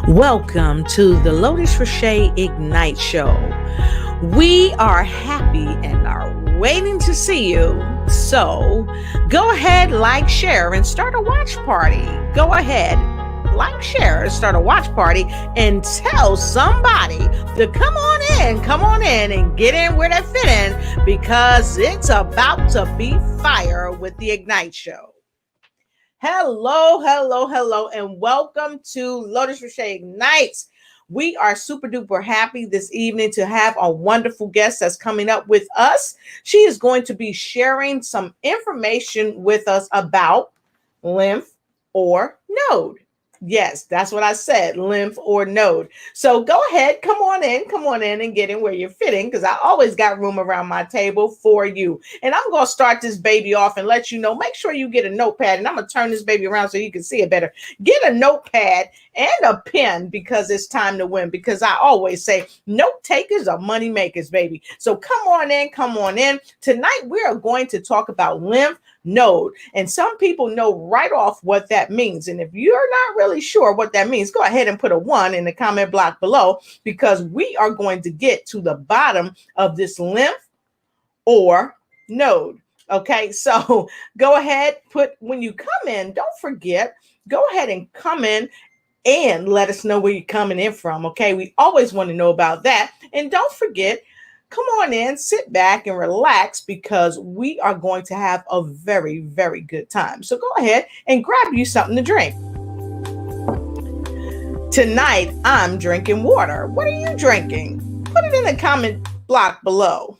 Welcome to the Lotus Roche Ignite Show. We are happy and are waiting to see you. So go ahead, like, share, and start a watch party. Go ahead, like, share, and start a watch party, and tell somebody to come on in, and get in where they fit in, because it's about to be fire with the Ignite Show. Hello, and welcome to Lotus Roche Ignites. We are super duper happy this evening to have a wonderful guest that's coming up with us. She is going to be sharing some information with us about lymph or node. Yes, that's what I said, lymph or node. So go ahead, come on in and get in where you're fitting, because I always got room around my table for you. And I'm going to start this baby off and let you know, make sure you get a notepad, and I'm going to turn this baby around so you can see it better. Get a notepad and a pen, because it's time to win, because I always say note takers are money makers, baby. So come on in. Tonight we are going to talk about lymph node, and some people know right off what that means. And if you're not really sure what that means, go ahead and put a 1 in the comment block below, because we are going to get to the bottom of this lymph or node. Okay, so go ahead, when you come in, don't forget, go ahead and come in and let us know where you're coming in from. Okay, we always want to know about that. And don't forget, come on in, sit back and relax, because we are going to have a very, very good time. So go ahead and grab you something to drink. Tonight, I'm drinking water. What are you drinking? Put it in the comment block below.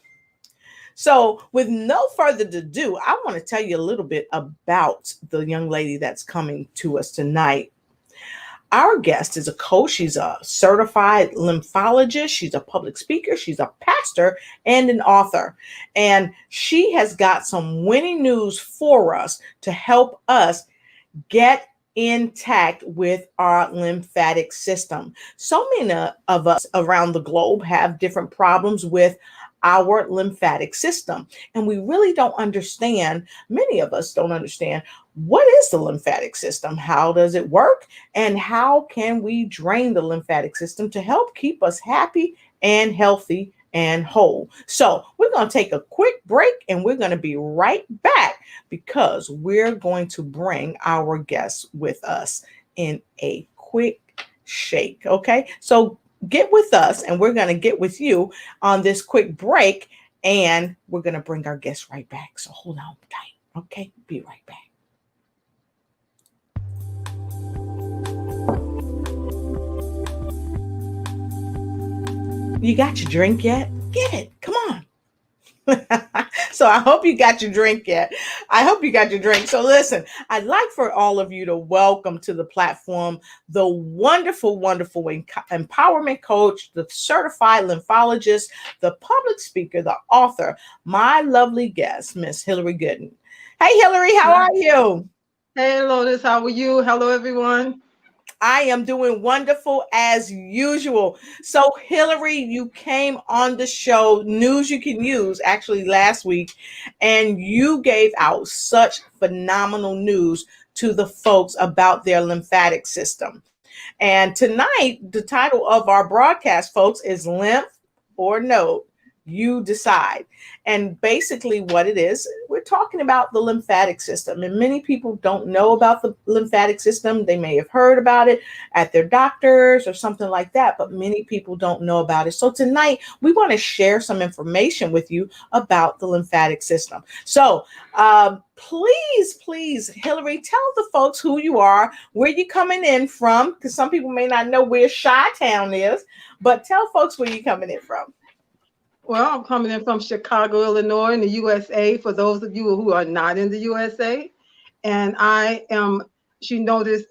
So with no further ado, I want to tell you a little bit about the young lady that's coming to us tonight. Our guest is a coach. She's a certified lymphologist. She's a public speaker. She's a pastor and an author. And she has got some winning news for us to help us get intact with our lymphatic system. So many of us around the globe have different problems with our lymphatic system. And we really don't understand, many of us don't understand, what is the lymphatic system? How does it work? And how can we drain the lymphatic system to help keep us happy and healthy and whole? So we're going to take a quick break, and we're going to be right back, because we're going to bring our guests with us in a quick shake. Okay, so get with us, and we're going to get with you on this quick break, and we're going to bring our guests right back. So hold on tight. Okay, be right back. You got your drink yet? Get it. Come on. So I hope you got your drink yet. I hope you got your drink. So listen, I'd like for all of you to welcome to the platform the wonderful, wonderful empowerment coach, the certified lymphologist, the public speaker, the author, my lovely guest, Miss Hillary Gooden. Hey, Hillary, how are you? Hey, Lotus, how are you? Hello, everyone. I am doing wonderful as usual. So Hillary, you came on the show, News You Can Use, actually last week, and you gave out such phenomenal news to the folks about their lymphatic system. And tonight, the title of our broadcast, folks, is Lymph or Node. You decide. And basically what it is, we're talking about the lymphatic system. And many people don't know about the lymphatic system. They may have heard about it at their doctors or something like that, but many people don't know about it. So tonight we want to share some information with you about the lymphatic system. So please, Hillary, tell the folks who you are, where you're coming in from, because some people may not know where Chi-Town is, but tell folks where you're coming in from. Well, I'm coming in from Chicago, Illinois, in the USA, for those of you who are not in the USA. And I am, she noticed,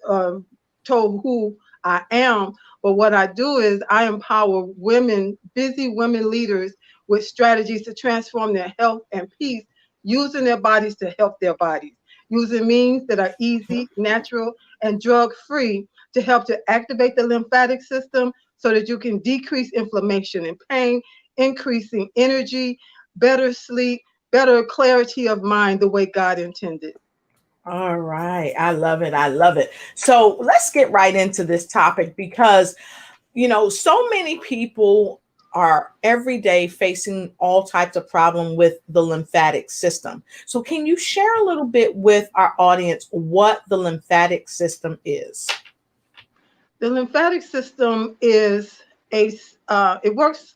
told who I am, but what I do is I empower women, busy women leaders, with strategies to transform their health and peace, using their bodies to help their bodies, using means that are easy, natural, and drug-free to help to activate the lymphatic system so that you can decrease inflammation and pain, increasing energy, better sleep, better clarity of mind, the way God intended. All right. I love it. I love it. So let's get right into this topic because, so many people are every day facing all types of problem with the lymphatic system. So can you share a little bit with our audience what the lymphatic system is? The lymphatic system is it works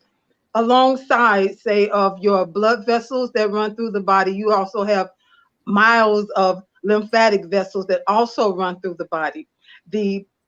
alongside, say, of your blood vessels that run through the body. You also have miles of lymphatic vessels that also run through the body.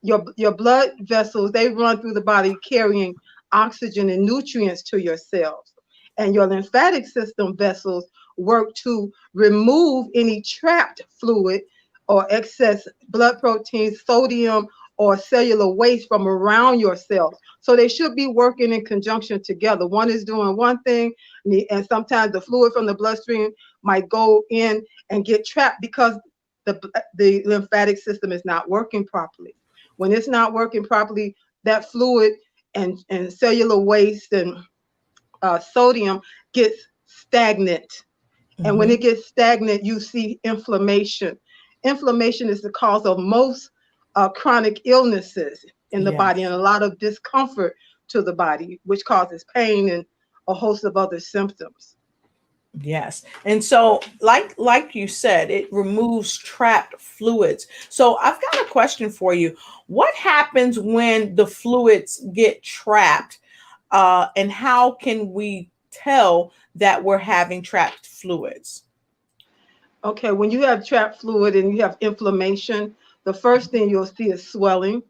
Your blood vessels, they run through the body carrying oxygen and nutrients to your cells. And your lymphatic system vessels work to remove any trapped fluid or excess blood proteins, sodium, or cellular waste from around your cells. So they should be working in conjunction together. One is doing one thing, and sometimes the fluid from the bloodstream might go in and get trapped because the lymphatic system is not working properly. When it's not working properly, that fluid and cellular waste and sodium gets stagnant. And when it gets stagnant, you see inflammation. Inflammation is the cause of most chronic illnesses in the body, and a lot of discomfort to the body, which causes pain and a host of other symptoms. Yes. And so like you said, it removes trapped fluids. So I've got a question for you. What happens when the fluids get trapped? And how can we tell that we're having trapped fluids? Okay, when you have trapped fluid and you have inflammation, the first thing you'll see is swelling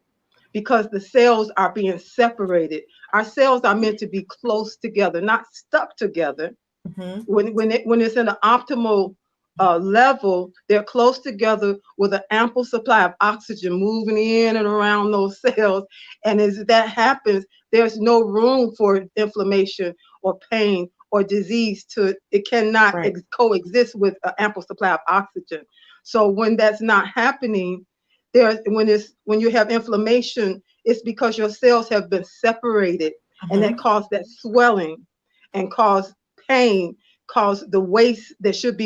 because the cells are being separated. Our cells are meant to be close together, not stuck together. Mm-hmm. When it's in an optimal level, they're close together with an ample supply of oxygen moving in and around those cells. And as that happens, there's no room for inflammation or pain or disease it cannot coexist with an ample supply of oxygen. So when that's not happening, when you have inflammation, it's because your cells have been separated, and that cause that swelling and cause pain, cause the waste that should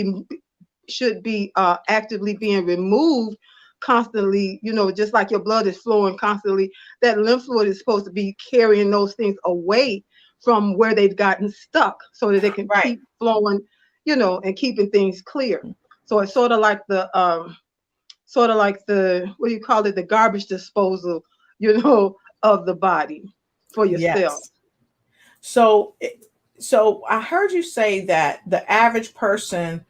be actively being removed constantly. Just like your blood is flowing constantly, that lymph fluid is supposed to be carrying those things away from where they've gotten stuck so that they can keep flowing, and keeping things clear. So it's sort of like the what do you call it, the garbage disposal, of the body for your cells. So I heard you say that the average person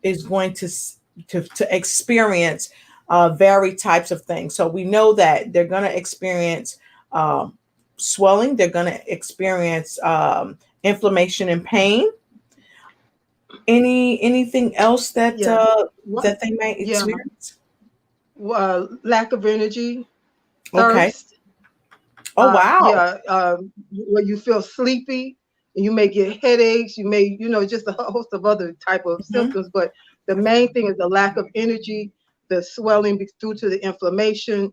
is going to experience varied types of things. So we know that they're going to experience swelling. They're going to experience inflammation and pain. Anything else that that they may experience? Lack of energy, Okay. thirst. Oh wow. Where you feel sleepy, and you may get headaches. You may, just a host of other type of symptoms. But the main thing is the lack of energy, the swelling due to the inflammation,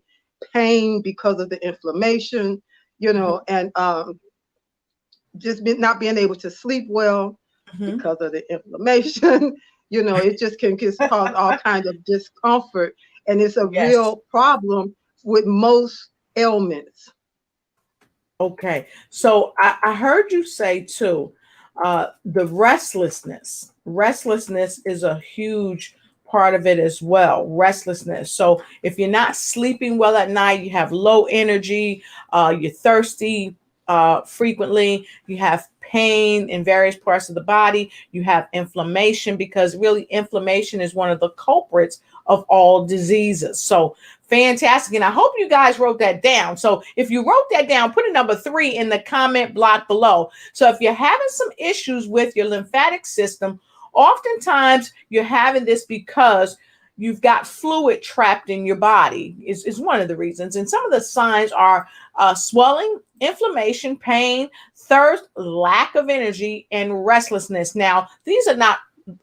pain because of the inflammation, and just not being able to sleep well because of the inflammation. It just can cause all kinds of discomfort, and it's a real problem with most ailments. Okay, so I heard you say too, the restlessness. Restlessness is a huge part of it as well. Restlessness. So if you're not sleeping well at night, you have low energy, you're thirsty frequently, you have pain in various parts of the body, you have inflammation, because really inflammation is one of the culprits of all diseases. So fantastic. And I hope you guys wrote that down. So if you wrote that down, put a number 3 in the comment block below. So if you're having some issues with your lymphatic system, oftentimes you're having this because you've got fluid trapped in your body is one of the reasons. And some of the signs are swelling, inflammation, pain, thirst, lack of energy, and restlessness. Now, these are not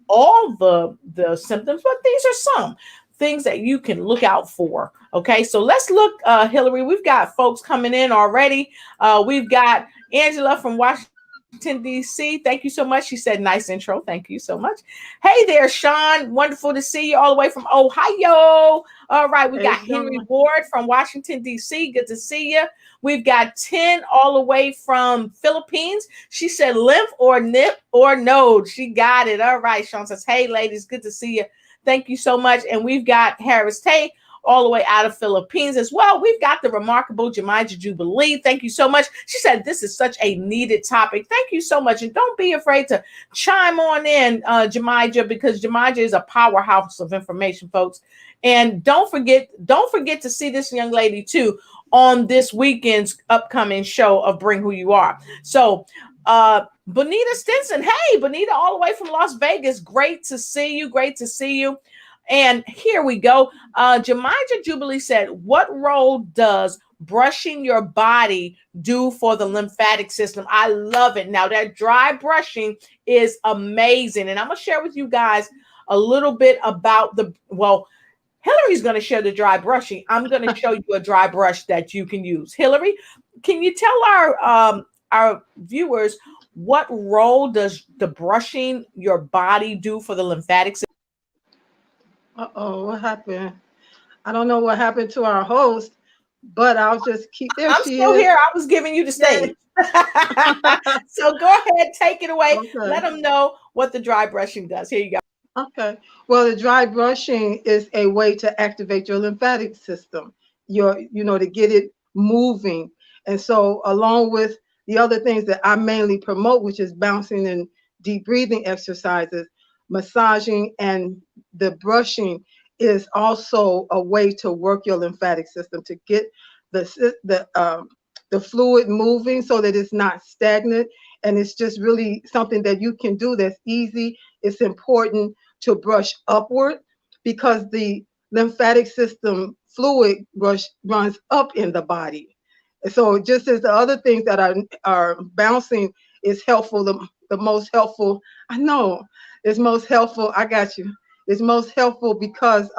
all the symptoms, but these are some things that you can look out for. Okay, so let's look, Hillary. We've got folks coming in already. We've got Angela from Washington, DC. Thank you so much. She said, nice intro. Thank you so much. Hey there, Sean. Wonderful to see you all the way from Ohio. All right. We got Henry Ward from Washington, DC. Good to see you. We've got 10 all the way from Philippines. She said, lymph or nip or node. She got it. All right. Sean says, hey, ladies. Good to see you. Thank you so much. And we've got Harris Tate all the way out of Philippines as well. We've got the remarkable Jemija Jubilee. Thank you so much. She said this is such a needed topic. Thank you so much. And don't be afraid to chime on in, Jemija, because Jemija is a powerhouse of information, folks. And don't forget to see this young lady too on this weekend's upcoming show of Bring Who You Are. So Bonita Stinson. Hey, Bonita, all the way from Las Vegas. Great to see you. Great to see you. And here we go. Jemija Jubilee said, what role does brushing your body do for the lymphatic system? I love it. Now, that dry brushing is amazing. And I'm going to share with you guys a little bit about Hillary's going to share the dry brushing. I'm going to show you a dry brush that you can use. Hillary, can you tell our viewers what role does the brushing your body do for the lymphatic system? Uh-oh, what happened? I don't know what happened to our host, but I'll just keep there. I'm still here. I was giving you the stage. So go ahead, take it away. Okay. Let them know what the dry brushing does. Here you go. Okay. Well, the dry brushing is a way to activate your lymphatic system, to get it moving. And so along with the other things that I mainly promote, which is bouncing and deep breathing exercises, massaging and the brushing is also a way to work your lymphatic system, to get the fluid moving so that it's not stagnant. And it's just really something that you can do that's easy. It's important to brush upward because the lymphatic system fluid runs up in the body. And so just as the other things that are bouncing is helpful, the most helpful, I know, it's most helpful. I got you. It's most helpful because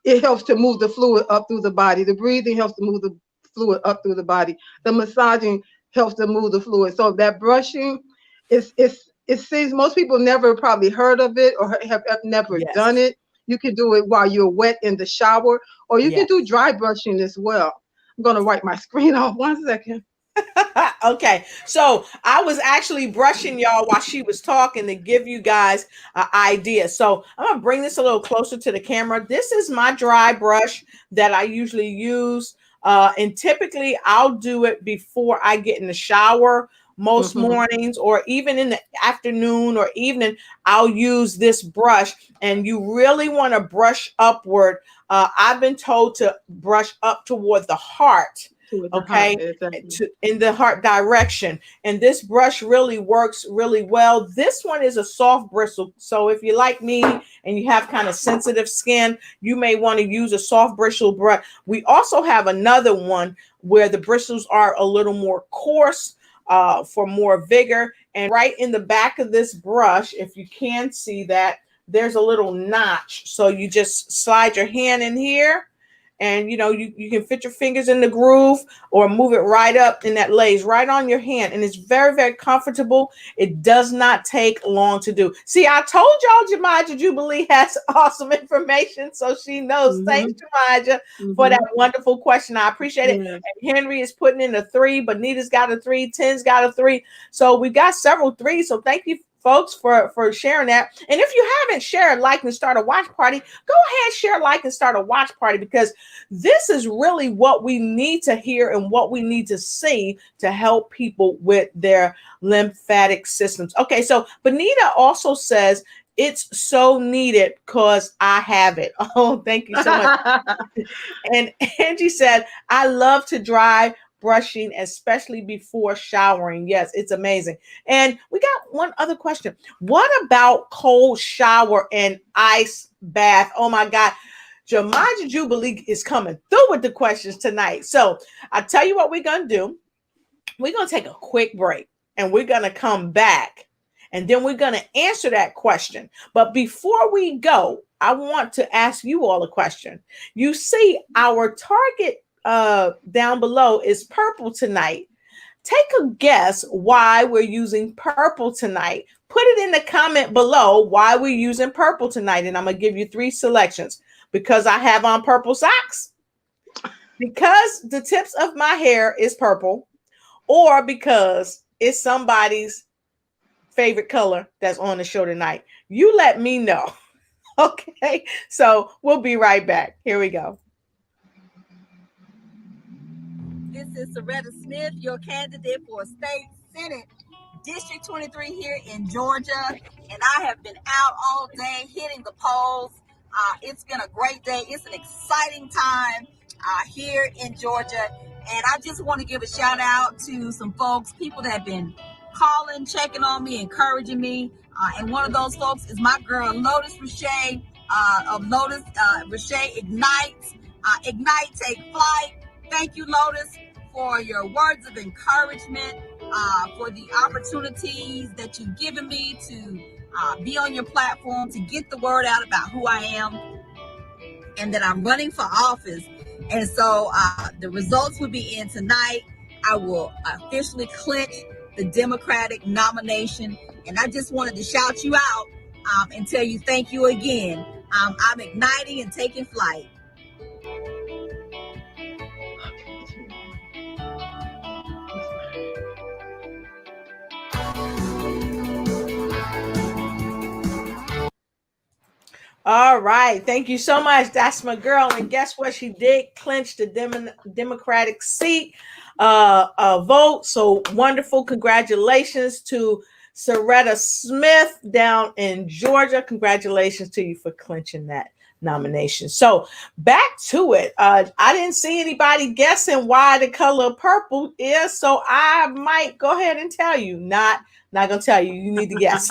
it helps to move the fluid up through the body. The breathing helps to move the fluid up through the body. The massaging helps to move the fluid. So that brushing it seems most people never probably heard of it or have never done it. You can do it while you're wet in the shower, or you can do dry brushing as well. I'm going to wipe my screen off 1 second. Okay, so I was actually brushing y'all while she was talking to give you guys an idea. So I'm gonna bring this a little closer to the camera. This is my dry brush that I usually use, and typically I'll do it before I get in the shower. Most mornings, or even in the afternoon or evening, I'll use this brush. And you really want to brush upward. I've been told to brush up toward the heart. Okay, in the heart direction. And this brush really works really well. This one is a soft bristle. So if you're like me and you have kind of sensitive skin, you may want to use a soft bristle brush. We also have another one where the bristles are a little more coarse for more vigor. And right in the back of this brush, if you can see that, there's a little notch. So you just slide your hand in here. And, you can fit your fingers in the groove or move it right up, and that lays right on your hand. And it's very, very comfortable. It does not take long to do. See, I told y'all Jemija Jubilee has awesome information, so she knows. Thanks, Jemija, for that wonderful question. I appreciate it. And Henry is putting in a 3. Bonita's got a 3. 10's got a 3. So we got several 3s. So thank you, folks, for sharing that. And if you haven't shared, like, and start a watch party, go ahead, share, like, and start a watch party, because this is really what we need to hear and what we need to see to help people with their lymphatic systems. Okay, so Bonita also says it's so needed because I have it. Oh, thank you so much. And Angie said, I love to dry brushing, especially before showering. Yes, it's amazing. And we got one other question. What about cold shower and ice bath? Oh my God. Jemija Jubilee is coming through with the questions tonight. So I tell you what we're going to do. We're going to take a quick break and we're going to come back and then we're going to answer that question. But before we go, I want to ask you all a question. You see our target down below is purple tonight. take a guess why we're using purple tonight. Put it in the comment below why we're using purple tonight. And I'm going to give you 3 selections. Because I have on purple socks, because the tips of my hair is purple, or because it's somebody's favorite color that's on the show tonight. You let me know. Okay, so we'll be right back. Here we go. This is Soretta Smith, your candidate for State Senate District 23 here in Georgia, and I have been out all day hitting the polls. It's been a great day. It's an exciting time here in Georgia, and I just want to give a shout out to some folks, people that have been calling, checking on me, encouraging me, and one of those folks is my girl Lotus Roche of Lotus Roche ignite&TakeFlight. Thank you, Lotus, for your words of encouragement, for the opportunities that you've given me to be on your platform, to get the word out about who I am and that I'm running for office. And so the results will be in tonight. I will officially clinch the Democratic nomination. And I just wanted to shout you out and tell you thank you again. I'm igniting and taking flight. All right. Thank you so much. That's my girl. And guess what? She did clinch the Democratic seat vote. So wonderful. Congratulations to Soretta Smith down in Georgia. Congratulations to you for clinching that nomination. So back to it. I didn't see anybody guessing why the color purple is. So I might go ahead and tell you. Not gonna tell you. You need to guess.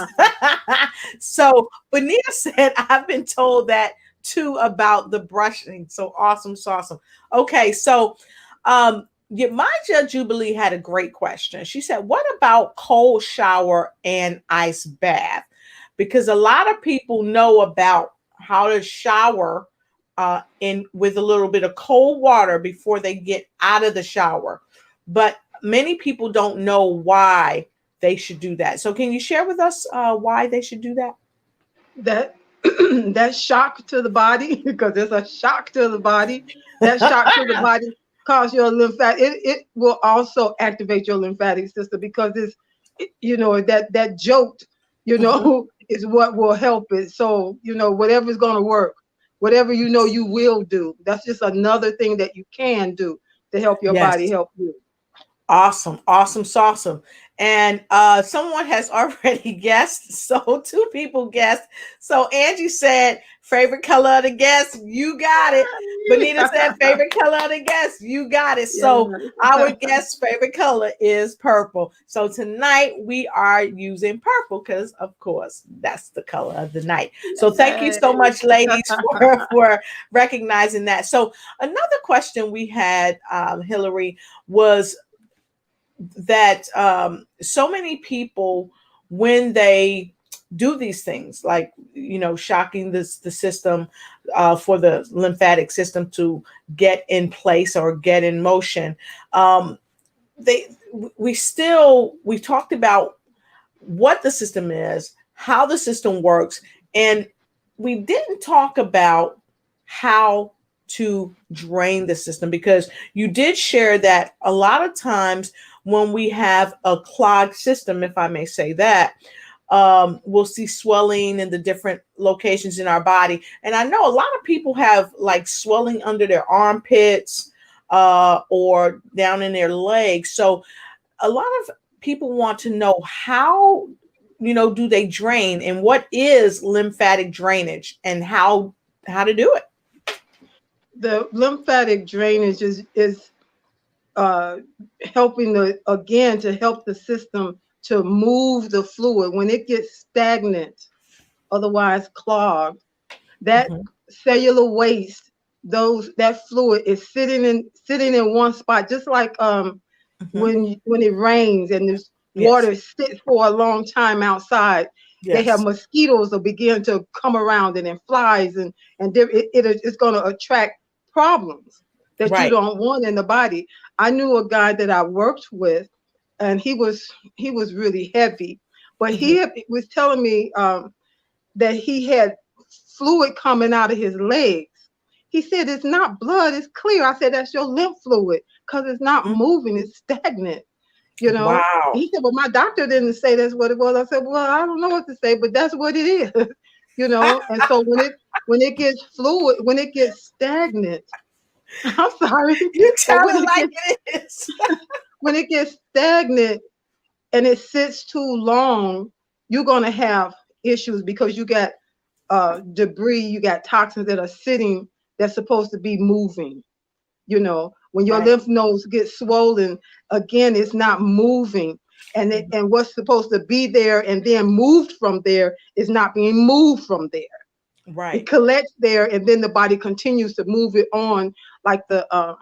So Bonita said, I've been told that too about the brushing. So awesome. So awesome. Okay. So my Judge Jubilee had a great question. She said, what about cold shower and ice bath? Because a lot of people know about how to shower with a little bit of cold water before they get out of the shower. But many people don't know why they should do that. So can you share with us why they should do that? That shock to the body, because there's a shock to the body. That shock to the body cause your lymphatic. It will also activate your lymphatic system, because it's, that jolt, is what will help it. So, whatever's going to work, whatever you will do, that's just another thing that you can do to help your body help you. Awesome. And someone has already guessed. So 2 people guessed. So Angie said, favorite color of the guest, you got it. Bonita said, favorite color of the guest, you got it. So our guest's favorite color is purple. So tonight we are using purple because, of course, that's the color of the night. So thank you so much, ladies, for recognizing that. So another question we had, Hillary, was that so many people, when they do these things, like, shocking the system for the lymphatic system to get in place or get in motion, we talked about what the system is, how the system works, and we didn't talk about how to drain the system, because you did share that a lot of times when we have a clogged system, if I may say that, we'll see swelling in the different locations in our body. And I know a lot of people have like swelling under their armpits or down in their legs. So a lot of people want to know how, do they drain, and what is lymphatic drainage and how to do it. The lymphatic drainage is helping to help the system to move the fluid when it gets stagnant, otherwise clogged. That cellular waste, that fluid is sitting in one spot, just like when it rains and this water sits for a long time outside. They have mosquitoes that begin to come around, and then flies, and it's going to attract problems that you don't want in the body. I knew a guy that I worked with and he was really heavy, but he was telling me that he had fluid coming out of his legs. He said, it's not blood, it's clear. I said, that's your lymph fluid, because it's not moving, it's stagnant. You know, wow. He said, well, my doctor didn't say that's what it was. I said, well, I don't know what to say, but that's what it is. You know, and so when it gets fluid, when it gets stagnant, I'm sorry. You tell it like it is. When it gets stagnant and it sits too long, you're going to have issues, because you got debris, you got toxins that are sitting, that's supposed to be moving. You know, when your lymph nodes get swollen, again, it's not moving. And and what's supposed to be there and then moved from there is not being moved from there. Right. It collects there, and then the body continues to move it on. Like the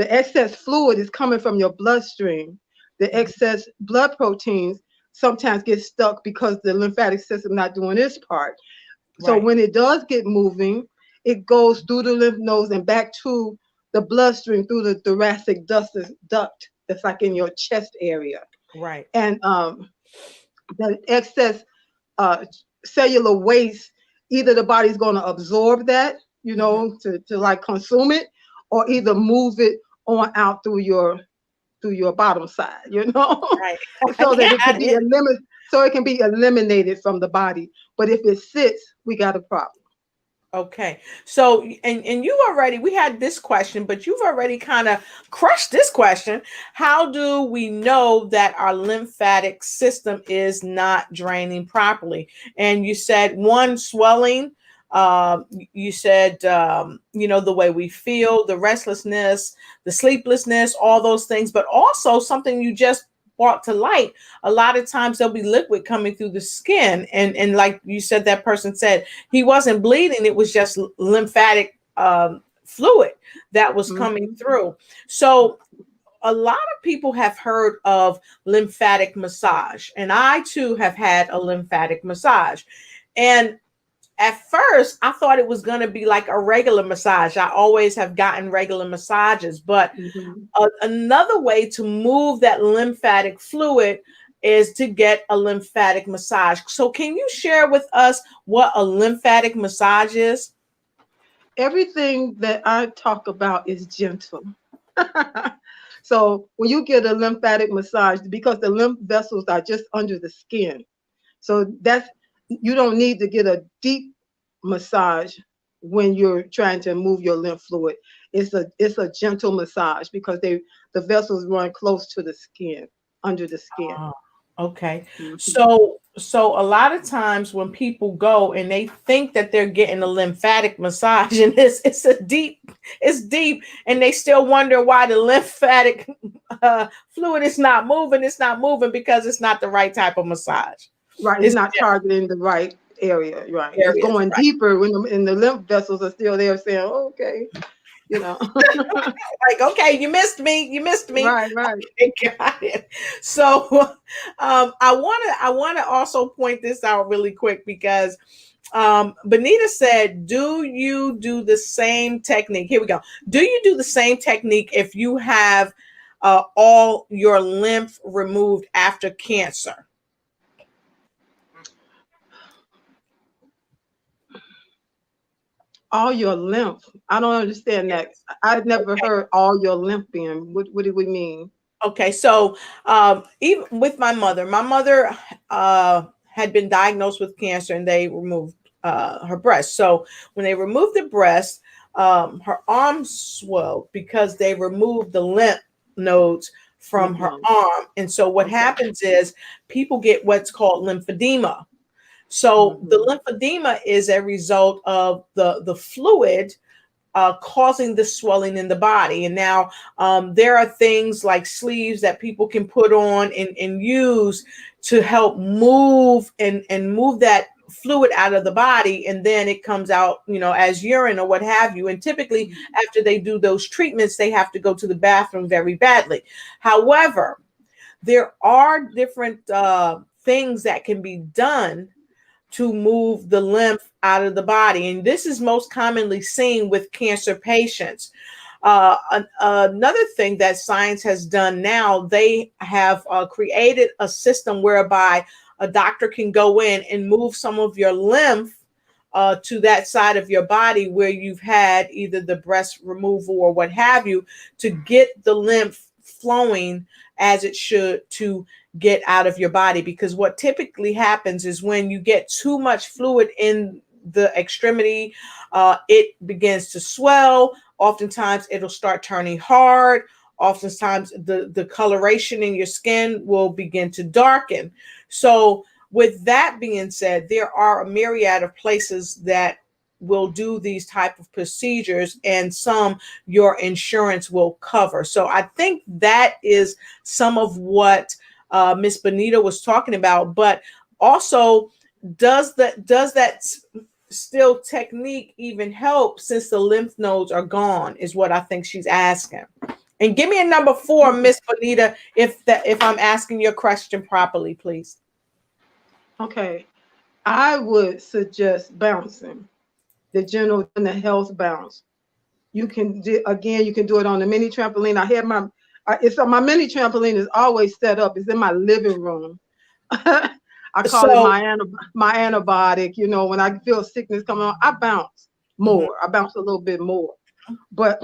excess fluid is coming from your bloodstream. The excess blood proteins sometimes get stuck because the lymphatic system not doing its part. So when it does get moving, it goes through the lymph nodes and back to the bloodstream through the thoracic duct that's like in your chest area. Right. And the excess cellular waste, either the body's going to absorb that, you know, to like consume it, or either move it on out through your bottom side, you know, right. so that it can be eliminated. So it can be eliminated from the body. But if it sits, we got a problem. Okay. So, and you already, we had this question, but you've already kind of crushed this question. How do we know that our lymphatic system is not draining properly? And you said one, swelling. You said, you know, the way we feel, the restlessness, the sleeplessness, all those things, but also something you just brought to light. A lot of times there'll be liquid coming through the skin. And like you said, that person said he wasn't bleeding. It was just lymphatic fluid that was coming through. So a lot of people have heard of lymphatic massage, and I too have had a lymphatic massage. And at first, I thought it was going to be like a regular massage. I always have gotten regular massages, but another way to move that lymphatic fluid is to get a lymphatic massage. So can you share with us what a lymphatic massage is? Everything that I talk about is gentle. So when you get a lymphatic massage, because the lymph vessels are just under the skin, so you don't need to get a deep massage when you're trying to move your lymph fluid. It's a gentle massage, because the vessels run close to the skin, under the skin. Okay. So a lot of times when people go and they think that they're getting a lymphatic massage, and it's deep, and they still wonder why the lymphatic fluid is not moving. It's not moving because it's not the right type of massage. Right. It's not targeting the right area. Right. It's going deeper when the lymph vessels are still there, saying, oh, okay, you know. Like, okay, you missed me. Right. Okay, got it. So I want to also point this out really quick, because Benita said, do you do the same technique? Here we go. Do you do the same technique if you have all your lymph removed after cancer? All your lymph. I don't understand that. I've never heard all your lymph being. What do we mean? Okay, so even with my mother had been diagnosed with cancer, and they removed her breast. So when they removed the breast, her arm swelled because they removed the lymph nodes from her arm. And so what happens is people get what's called lymphedema. So the lymphedema is a result of the fluid causing the swelling in the body. And now there are things like sleeves that people can put on and use to help move and move that fluid out of the body, and then it comes out, you know, as urine or what have you. And typically after they do those treatments, they have to go to the bathroom very badly. However, there are different things that can be done to move the lymph out of the body. And this is most commonly seen with cancer patients. Another thing that science has done now, they have created a system whereby a doctor can go in and move some of your lymph to that side of your body where you've had either the breast removal or what have you, to get the lymph flowing as it should to get out of your body. Because what typically happens is when you get too much fluid in the extremity, it begins to swell. Oftentimes it'll start turning hard. Oftentimes the coloration in your skin will begin to darken. So with that being said, there are a myriad of places that will do these type of procedures, and some your insurance will cover. So I think that is some of what Miss Benita was talking about. But also, does that still technique even help since the lymph nodes are gone, is what I think she's asking. And give me a number 4, Miss Benita, if I'm asking your question properly, please. Okay, I would suggest bouncing, the general and the health bounce. You can do, again, you can do it on the mini trampoline. I had my, my mini trampoline is always set up. It's in my living room. I call it my antibiotic. You know, when I feel sickness coming on, I bounce more. I bounce a little bit more. But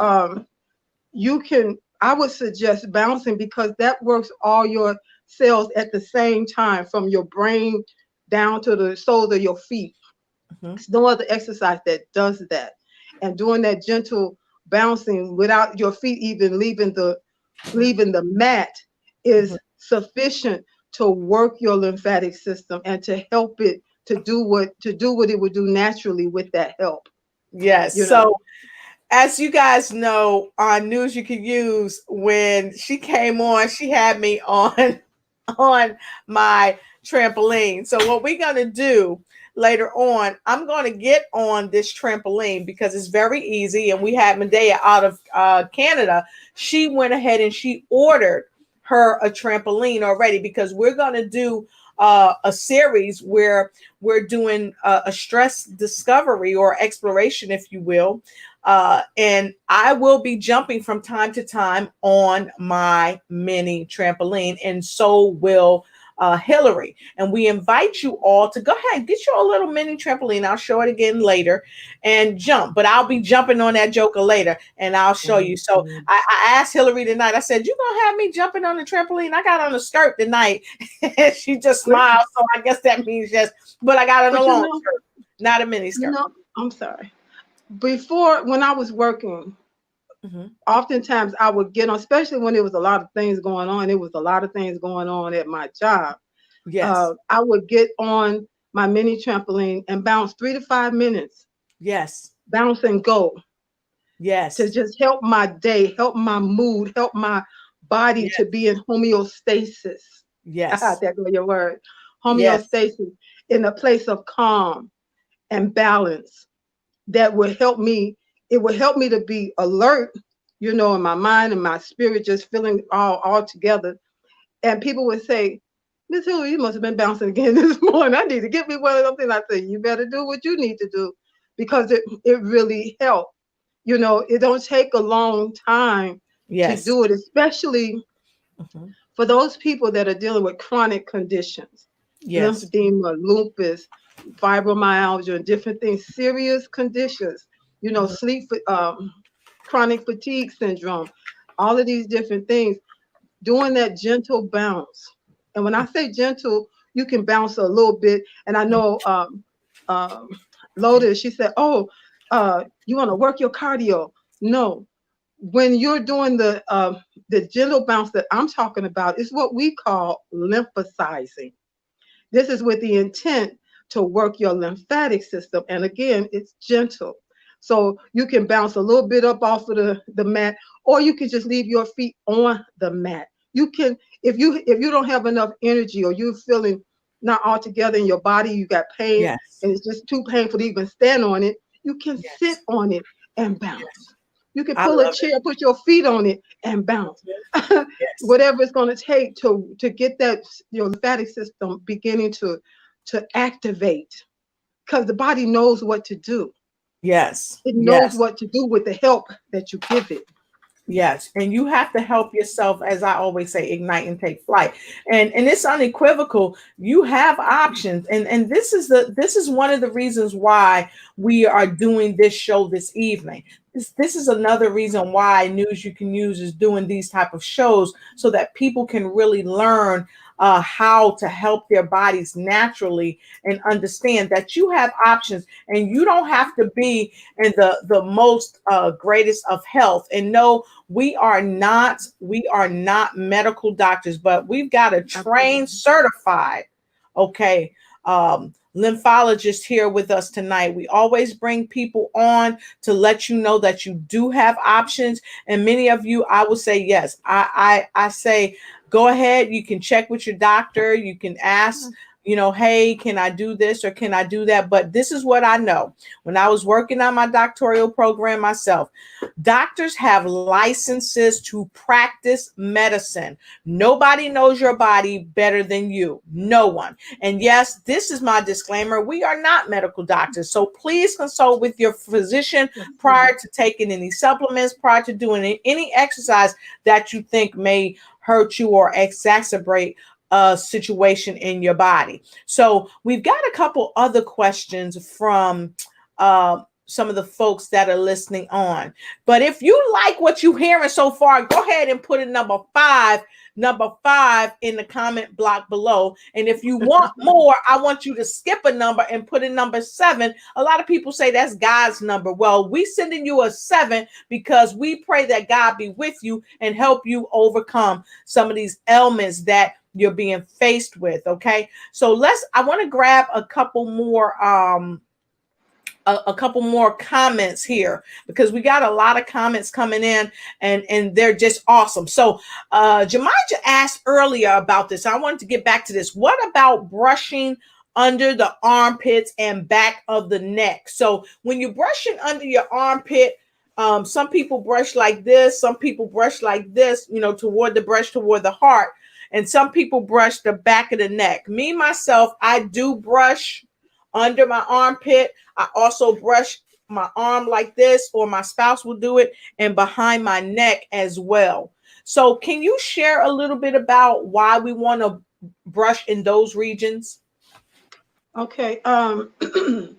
you can, I would suggest bouncing because that works all your cells at the same time, from your brain down to the soles of your feet. There's no other exercise that does that. And doing that gentle bouncing without your feet even leaving the mat is sufficient to work your lymphatic system and to help it to do what it would do naturally with that help. Yes. You know? So as you guys know, on News You Can Use, when she came on, she had me on my trampoline. So what we're going to do later on, I'm going to get on this trampoline because it's very easy. And we had Medea out of Canada. She went ahead and she ordered her a trampoline already, because we're going to do a series where we're doing a stress discovery or exploration, if you will. And I will be jumping from time to time on my mini trampoline, and so will Hillary. And we invite you all to go ahead and get your little mini trampoline. I'll show it again later and jump, but I'll be jumping on that joker later and I'll show you. So I asked Hillary tonight, I said, you gonna have me jumping on the trampoline? I got on a skirt tonight. And she just smiled. So I guess that means yes, but I got on a long skirt, not a mini skirt. You know, I'm sorry. Before, when I was working, oftentimes I would get on, especially when there was a lot of things going on. There was a lot of things going on at my job. Yes. I would get on my mini trampoline and bounce 3 to 5 minutes. Yes. Bounce and go. Yes. To just help my day, help my mood, help my body to be in homeostasis. Yes. There go your word. Homeostasis, in a place of calm and balance. That would help me. It would help me to be alert, you know, in my mind and my spirit, just feeling all together. And people would say, Miss Hillary, you must have been bouncing again this morning. I need to get me one of those things. I say, you better do what you need to do, because it really helped. You know, it don't take a long time to do it, especially for those people that are dealing with chronic conditions. Lymphedema, lupus, fibromyalgia, and different things, serious conditions, you know, chronic fatigue syndrome, all of these different things, doing that gentle bounce. And when I say gentle, you can bounce a little bit. And I know Lotus, she said, oh, you want to work your cardio? No. When you're doing the gentle bounce that I'm talking about, is what we call lymphasizing. This is with the intent to work your lymphatic system. And again, it's gentle. So you can bounce a little bit up off of the mat, or you can just leave your feet on the mat. You can, if you don't have enough energy, or you're feeling not all together in your body, you got pain, and it's just too painful to even stand on it, you can sit on it and bounce. You can pull a chair, put your feet on it and bounce. Whatever it's going to take to get that your lymphatic system beginning to activate, because the body knows what to do. Yes. It knows what to do with the help that you give it. Yes, and you have to help yourself, as I always say, ignite and take flight. And it's unequivocal. You have options, and this is one of the reasons why we are doing this show this evening. This is another reason why News You Can Use is doing these type of shows, so that people can really learn how to help their bodies naturally, and understand that you have options, and you don't have to be in the most greatest of health. And no, we are not medical doctors, but we've got a trained, certified, okay, lymphologist here with us tonight. We always bring people on to let you know that you do have options. And many of you, I will say, yes, I say, go ahead. You can check with your doctor. You can ask, hey, can I do this or can I do that? But this is what I know. When I was working on my doctoral program myself, doctors have licenses to practice medicine. Nobody knows your body better than you. No one. And yes, this is my disclaimer. We are not medical doctors. So please consult with your physician prior to taking any supplements, prior to doing any exercise that you think may hurt you or exacerbate a situation in your body. So we've got a couple other questions from some of the folks that are listening on. But if you like what you're hearing so far, go ahead and put a number five in the comment block below. And if you want more, I want you to skip a number and put in number 7. A lot of people say that's God's number. Well, we sending you a 7 because we pray that God be with you and help you overcome some of these ailments that you're being faced with. Okay, so I want to grab a couple more comments here, because we got a lot of comments coming in, and they're just awesome. So Jemija asked earlier about this. I wanted to get back to this. What about brushing under the armpits and back of the neck? So when you're brushing under your armpit, some people brush like this, some people brush like this, toward the heart. And some people brush the back of the neck. Me, myself, I do brush under my armpit. I also brush my arm like this, or my spouse will do it, and behind my neck as well. So can you share a little bit about why we want to brush in those regions? Okay. The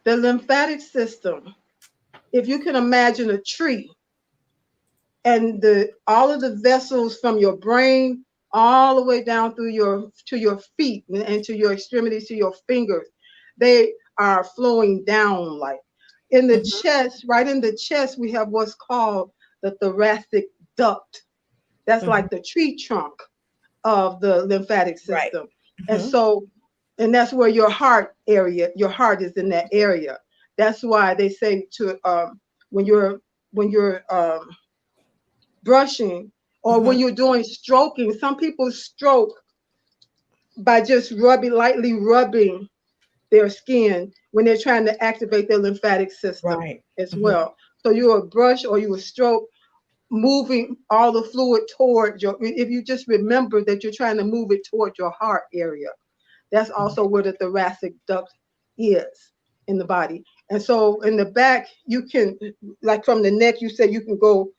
lymphatic system, if you can imagine a tree, and all of the vessels from your brain all the way down through to your feet and to your extremities, to your fingers, they are flowing down. Like in the chest, right in the chest, we have what's called the thoracic duct. That's like the tree trunk of the lymphatic system. Right. And that's where your heart is in that area. That's why they say to when you're brushing, or when you're doing stroking, some people stroke by just lightly rubbing their skin when they're trying to activate their lymphatic system as well. So you will brush or you will stroke, moving all the fluid toward if you just remember that you're trying to move it toward your heart area. That's also where the thoracic duct is in the body. And so in the back, you can, like from the neck, you said you can go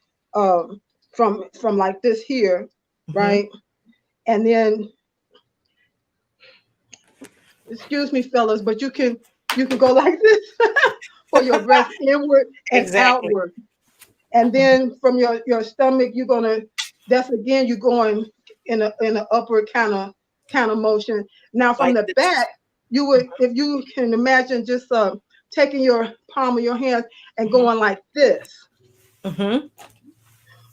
from like this here, right? And then, excuse me, fellas, but you can go like this for your breath, inward and outward. And then from your stomach, you're going in an upward kind of motion. Now from like the back, you would, if you can imagine, just taking your palm of your hand and going like this.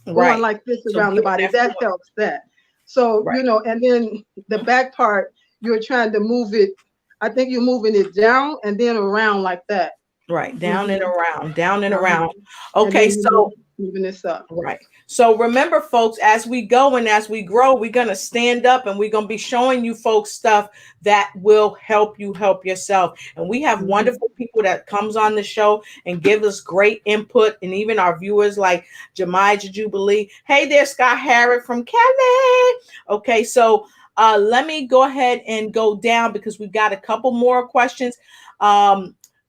Going like this around the body. That helps that. So, and then the back part, you're trying to move it. I think you're moving it down and then around like that. Right. Down and around, down and around. Okay. So moving this up. Right. So remember, folks, as we go and as we grow, we're going to stand up and we're going to be showing you folks stuff that will help you help yourself. And we have wonderful people that comes on the show and give us great input. And even our viewers like Jemija Jubilee. Hey there, Scott Harrod from Cali. Okay. So let me go ahead and go down because we've got a couple more questions.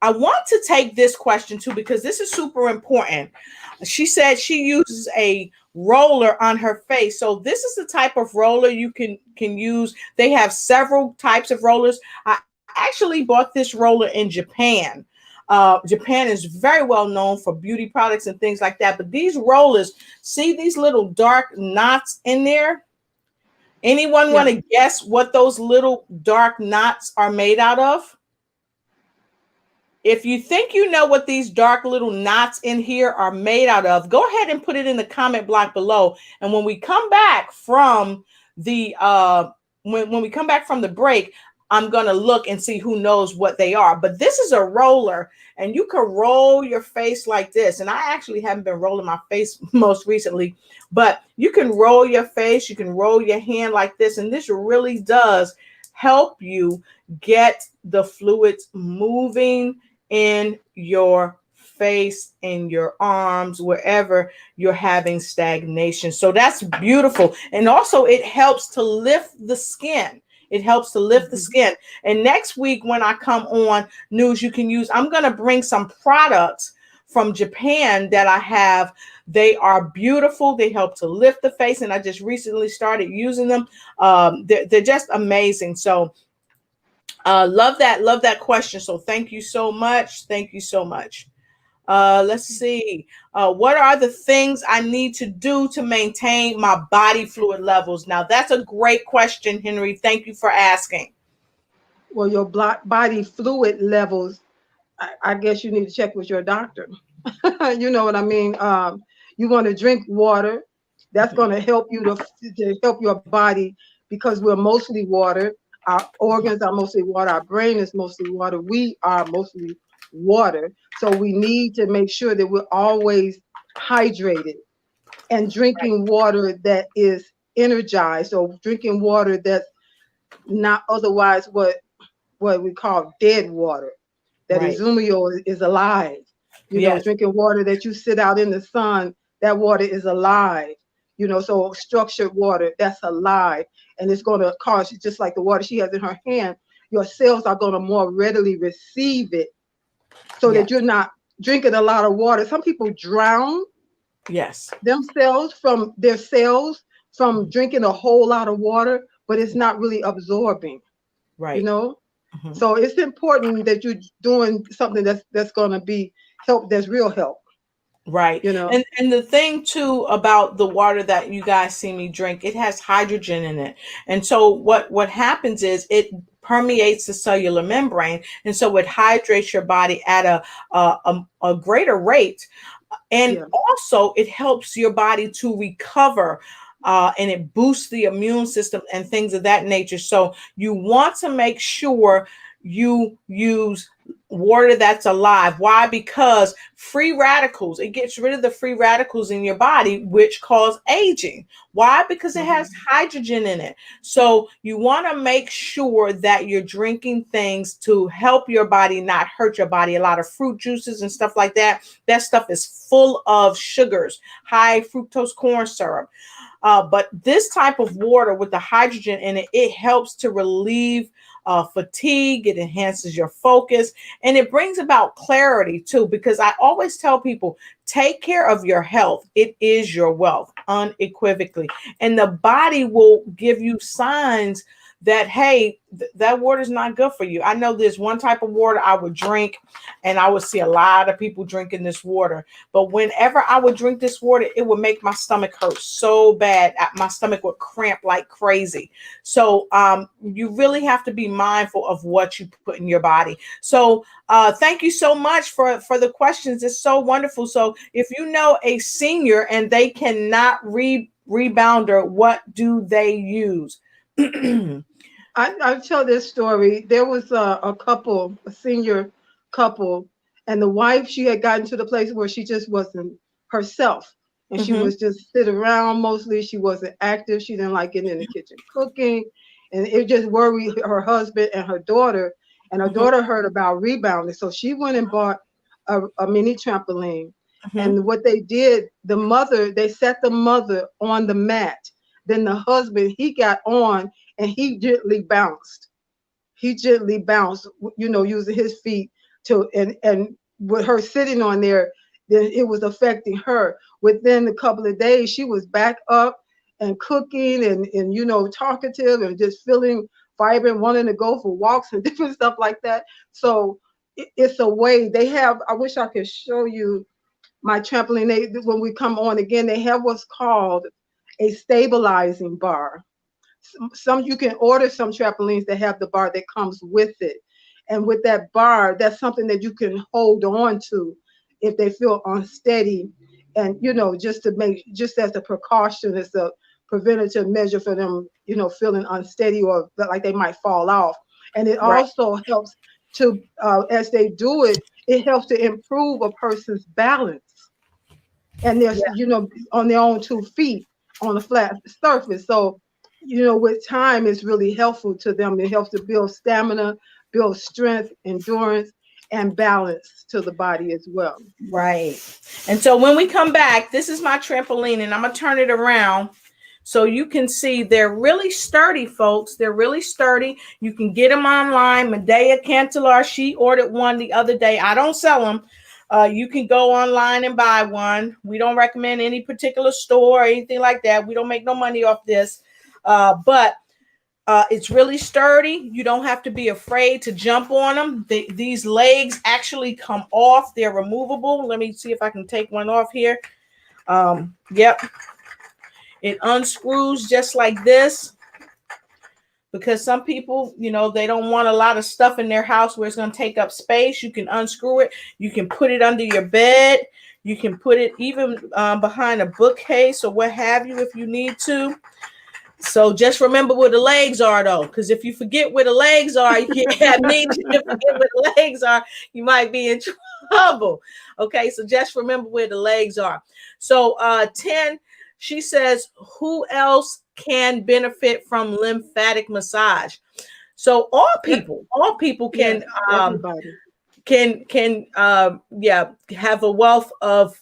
I want to take this question too, because this is super important. She said she uses a roller on her face. So this is the type of roller you can use. They have several types of rollers. I actually bought this roller in Japan. Japan is very well known for beauty products and things like that. But these rollers, see these little dark knots in there? Anyone want to guess what those little dark knots are made out of? If you think you know what these dark little knots in here are made out of, go ahead and put it in the comment block below. And when we come back from the when we come back from the break, I'm going to look and see who knows what they are. But this is a roller, and you can roll your face like this. And I actually haven't been rolling my face most recently, but you can roll your face, you can roll your hand like this, and this really does help you get the fluids moving in your face, in your arms, wherever you're having stagnation. So that's beautiful. And also it helps to lift the skin. It helps to lift the skin. And next week when I come on News You Can Use, I'm going to bring some products from Japan that I have. They are beautiful. They help to lift the face. And I just recently started using them. They're just amazing. So love that question. So thank you so much. Thank you so much. Let's see. What are the things I need to do to maintain my body fluid levels? Now, that's a great question, Henry. Thank you for asking. Well, your body fluid levels, I guess you need to check with your doctor. You know what I mean? You want to drink water. That's going to help you to help your body, because we're mostly water. Our organs are mostly water. Our brain is mostly water. We are mostly water. So we need to make sure that we're always hydrated and drinking water that is energized. So drinking water that's not otherwise what we call dead water. That Izumio is alive. You know, drinking water that you sit out in the sun, that water is alive. You know, so structured water, that's alive. And it's going to cause, just like the water she has in her hand, your cells are going to more readily receive it, so that you're not drinking a lot of water. Some people drown themselves from their cells from drinking a whole lot of water, but it's not really absorbing. You know? So it's important that you're doing something that's going to be help, that's real help. Right. You know, and the thing too about the water that you guys see me drink, it has hydrogen in it. And so what happens is it permeates the cellular membrane. And so it hydrates your body at a greater rate. And also it helps your body to recover. And it boosts the immune system and things of that nature. So you want to make sure you use water that's alive. Why? Because free radicals, it gets rid of the free radicals in your body, which cause aging. Why? Because it has hydrogen in it. So you want to make sure that you're drinking things to help your body, not hurt your body. A lot of fruit juices and stuff like that. That stuff is full of sugars, high fructose corn syrup. But this type of water with the hydrogen in it, it helps to relieve fatigue. It enhances your focus, and it brings about clarity too, because I always tell people, take care of your health. It is your wealth, unequivocally. And the body will give you signs that, hey, that water is not good for you. I know there's one type of water I would drink, and I would see a lot of people drinking this water. But whenever I would drink this water, it would make my stomach hurt so bad. My stomach would cramp like crazy. So you really have to be mindful of what you put in your body. So thank you so much for the questions. It's so wonderful. So if you know a senior and they cannot rebounder, what do they use? I tell this story. There was a couple, a senior couple, and the wife, she had gotten to the place where she just wasn't herself. And she was just sit around mostly. She wasn't active. She didn't like getting in the kitchen cooking. And it just worried her husband and her daughter. And her daughter heard about rebounding. So she went and bought a mini trampoline. And what they did, they set the mother on the mat. Then the husband, he got on and he gently bounced. He gently bounced, you know, using his feet to, and with her sitting on there, then it was affecting her. Within a couple of days, she was back up and cooking and you know, talkative and just feeling vibrant, wanting to go for walks and different stuff like that. So it's a way they have. I wish I could show you my trampoline. When we come on again, they have what's called a stabilizing bar. Some you can order some trampolines that have the bar that comes with it. And with that bar, that's something that you can hold on to if they feel unsteady. And, you know, just as a precaution, as a preventative measure for them, you know, feeling unsteady or like they might fall off. And it also helps to, as they do it, it helps to improve a person's balance. And they're, you know, on their own 2 feet on a flat surface. So, you know, with time, it's really helpful to them. It helps to build stamina, build strength, endurance, and balance to the body as well. Right. And so when we come back, this is my trampoline, and I'm going to turn it around so you can see they're really sturdy, folks. They're really sturdy. You can get them online. Medea Cantelar, she ordered one the other day. I don't sell them. You can go online and buy one. We don't recommend any particular store or anything like that. We don't make no money off this. But it's really sturdy. You don't have to be afraid to jump on them. These legs actually come off. They're removable. Let me see if I can take one off here. Yep. It unscrews just like this, because some people, you know, they don't want a lot of stuff in their house where it's going to take up space. You can unscrew it. You can put it under your bed. You can put it even behind a bookcase or what have you if you need to. So just remember where the legs are, though, because if you forget where the legs are, you forget where the legs are, you might be in trouble. Okay, so just remember where the legs are. So 10, she says, who else can benefit from lymphatic massage? So all people can have a wealth of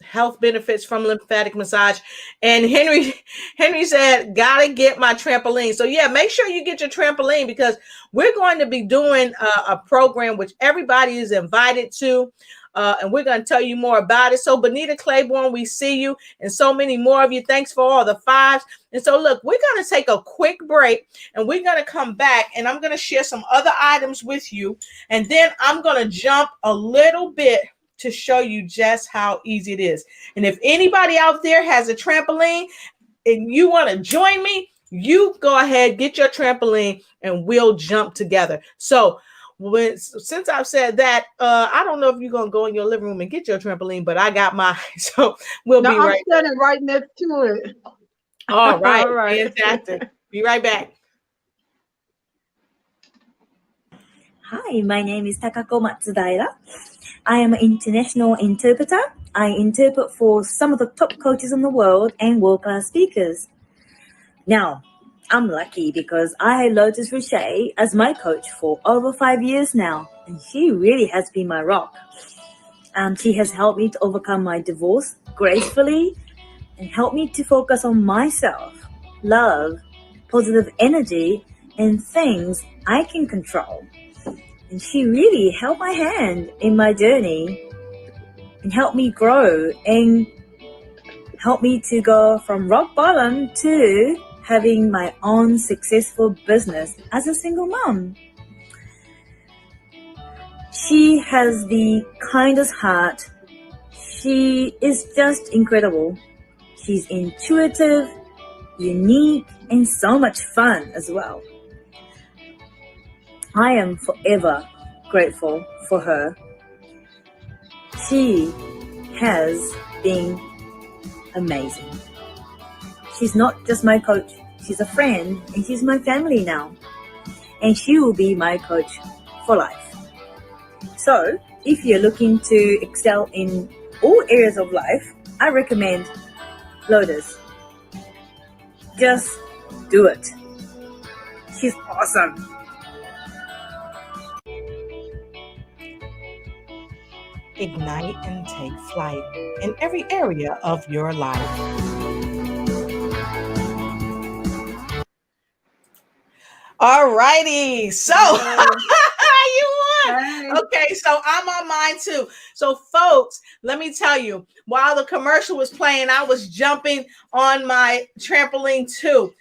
health benefits from lymphatic massage. And Henry said, gotta get my trampoline. So yeah, make sure you get your trampoline, because we're going to be doing a program which everybody is invited to. And we're going to tell you more about it. So Benita Claiborne, we see you, and so many more of you. Thanks for all the 5s. And so look, we're going to take a quick break, and we're going to come back, and I'm going to share some other items with you. And then I'm going to jump a little bit to show you just how easy it is. And if anybody out there has a trampoline and you want to join me, you go ahead, get your trampoline, and we'll jump together. So since I've said that, I don't know if you're going to go in your living room and get your trampoline, but I got mine. So we'll be right back. I'm standing right next to it. All right. All right. Fantastic. Be right back. Hi, my name is Takako Matsudaira. I am an international interpreter. I interpret for some of the top coaches in the world and world-class speakers. Now, I'm lucky because I had Lotus Richey as my coach for over 5 years now, and she really has been my rock. She has helped me to overcome my divorce gracefully and helped me to focus on myself, love, positive energy, and things I can control. And she really held my hand in my journey and helped me grow and helped me to go from rock bottom to having my own successful business as a single mom. She has the kindest heart. She is just incredible. She's intuitive, unique, and so much fun as well. I am forever grateful for her. She has been amazing. She's not just my coach, she's a friend, and she's my family now. And she will be my coach for life. So, if you're looking to excel in all areas of life, I recommend Lotus. Just do it. She's awesome. Ignite and take flight in every area of your life. All righty. So you Hey. Okay, so I'm on mine too. So, folks, let me tell you, while the commercial was playing, I was jumping on my trampoline too.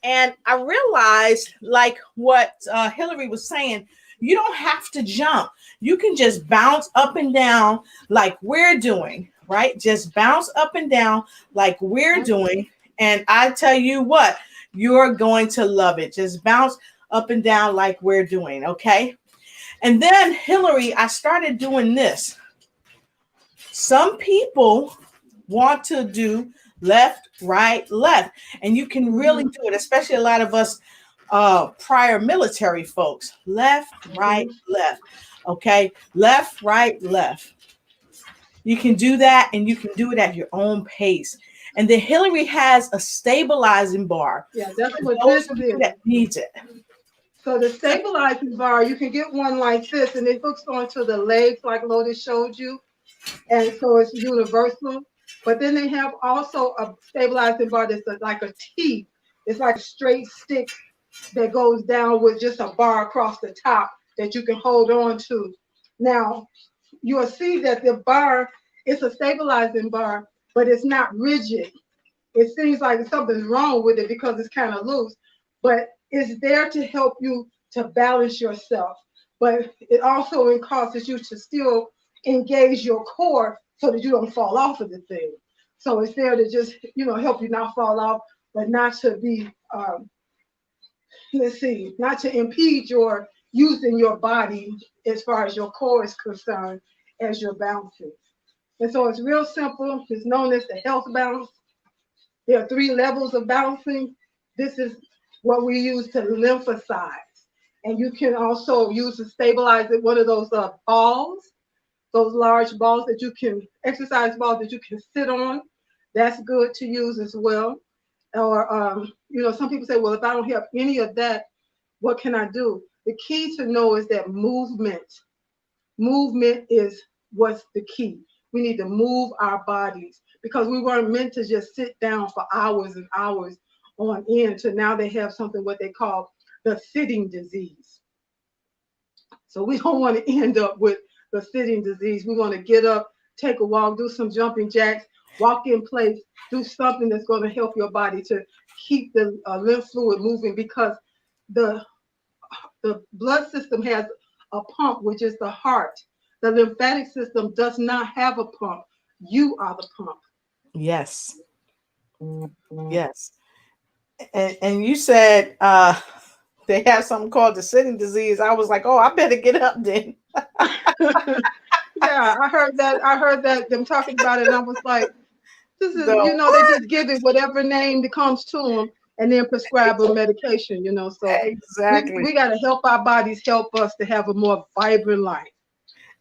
And I realized, like what Hillary was saying, you don't have to jump. You can just bounce up and down like we're doing, right? Just bounce up and down like we're doing. And I tell you what, you're going to love it. Just bounce up and down like we're doing, okay? And then, Hillary, I started doing this. Some people want to do left, right, left. And you can really do it, especially a lot of us prior military folks. Left, right, left. Okay? Left, right, left. You can do that, and you can do it at your own pace. And then Hillary has a stabilizing bar. Yeah, that's for what those this of you is. that needs it. So the stabilizing bar, you can get one like this, and it hooks onto the legs like Lotus showed you. And so it's universal. But then they have also a stabilizing bar that's like a T. It's like a straight stick that goes down with just a bar across the top that you can hold on to. Now, you'll see that the bar is a stabilizing bar, but it's not rigid. It seems like something's wrong with it because it's kind of loose, but it's there to help you to balance yourself. But it also causes you to still engage your core so that you don't fall off of the thing. So it's there to just, help you not fall off, but not to be, not to impede your using your body as far as your core is concerned as you're bouncing. And so it's real simple. It's known as the health bounce. There are 3 levels of bouncing. This is what we use to lymphocyze. And you can also use to stabilize it, one of those balls, those large balls that you can, exercise balls that you can sit on. That's good to use as well. Or, some people say, well, if I don't have any of that, what can I do? The key to know is that movement is what's the key. We need to move our bodies because we weren't meant to just sit down for hours and hours on end. So now they have something what they call the sitting disease. So we don't want to end up with the sitting disease. We want to get up, take a walk, do some jumping jacks, walk in place, do something that's going to help your body to keep the lymph fluid moving because the blood system has a pump, which is the heart. The lymphatic system does not have a pump. You are the pump. Yes. Yes. And you said they have something called the sitting disease. I was like, oh, I better get up then. Yeah, I heard that them talking about it, and I was like, this is, No. they just give it whatever name that comes to them and then prescribe a medication, so Exactly. we got to help our bodies help us to have a more vibrant life.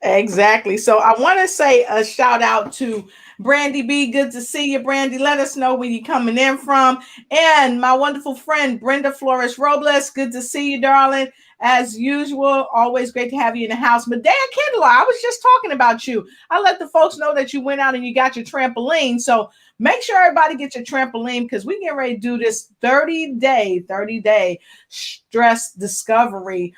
Exactly. So I want to say a shout out to Brandy B. Good to see you, Brandy. Let us know where you're coming in from. And my wonderful friend, Brenda Flores Robles. Good to see you, darling. As usual, always great to have you in the house. Medea Kindler, I was just talking about you. I let the folks know that you went out and you got your trampoline. So make sure everybody gets your trampoline because we get ready to do this 30-day stress discovery,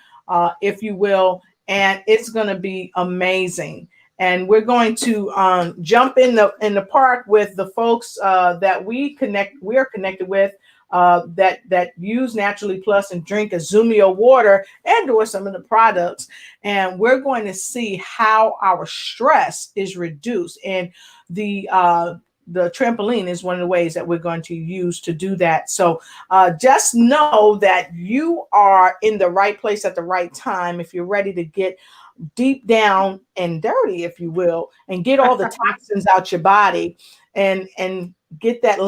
if you will. And it's going to be amazing. And we're going to jump in the park with the folks that we're connected with that use Naturally Plus and drink Azumio water and or some of the products. And we're going to see how our stress is reduced. And the trampoline is one of the ways that we're going to use to do that. So just know that you are in the right place at the right time if you're ready to get deep down and dirty, if you will, and get all the toxins out your body and get that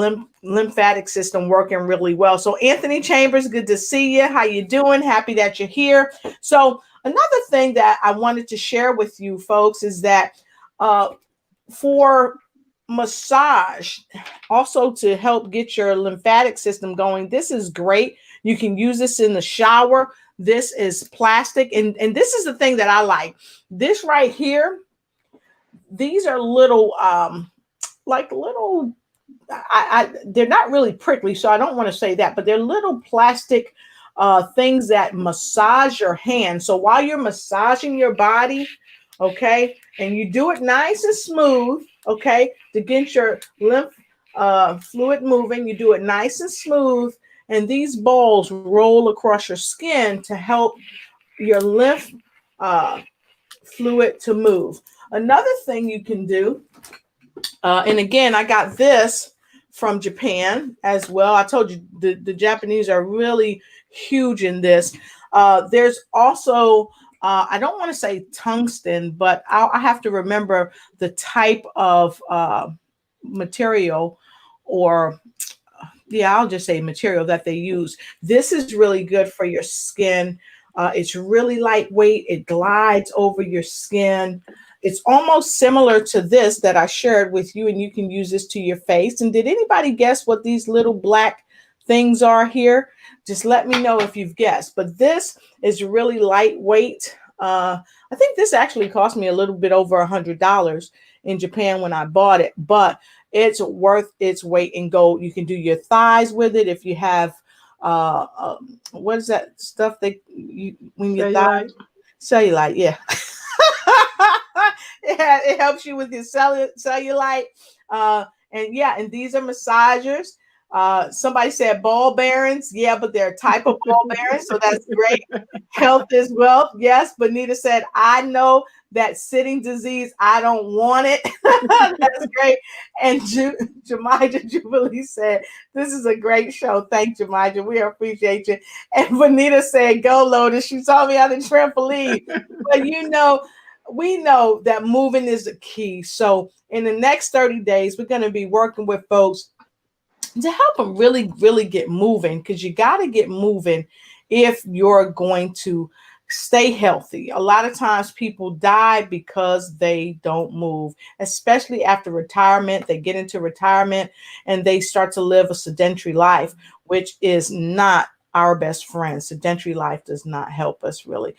lymphatic system working really well. So Anthony Chambers, good to see you. How you doing? Happy that you're here. So another thing that I wanted to share with you folks is that for massage, also to help get your lymphatic system going, this is great. You can use this in the shower. This is plastic, and this is the thing that I like. This right here, these are little they're not really prickly, so I don't want to say that, but they're little plastic things that massage your hand. So while you're massaging your body, okay, and you do it nice and smooth, okay, to get your lymph fluid moving, you do it nice and smooth, and these balls roll across your skin to help your lymph fluid to move. Another thing you can do, and again, I got this from Japan as well. I told you the Japanese are really huge in this. There's also, I don't want to say tungsten, but I have to remember the type of material, or yeah, I'll just say material that they use. This is really good for your skin. It's really lightweight. It glides over your skin. It's almost similar to this that I shared with you, and you can use this to your face. And did anybody guess what these little black things are here? Just let me know if you've guessed. But this is really lightweight. I think this actually cost me a little bit over $100 in Japan when I bought it, but it's worth its weight in gold. You can do your thighs with it if you have what is that stuff that you when you cellulite, yeah. It helps you with your cellulite, and yeah, and these are massagers. Somebody said ball bearings, yeah, but they're a type of ball bearings, so that's great. Health is wealth, yes. Bonita said, I know that sitting disease, I don't want it. That's great. And Jamija Jubilee said, this is a great show. Thank you, Jamija. We appreciate you. And Bonita said, go Lotus. She saw me on the trampoline. But you know, we know that moving is the key. So in the next 30 days, we're going to be working with folks to help them really, really get moving, because you got to get moving if you're going to stay healthy. A lot of times people die because they don't move, especially after retirement. They get into retirement and they start to live a sedentary life, which is not our best friend. Sedentary life does not help us really.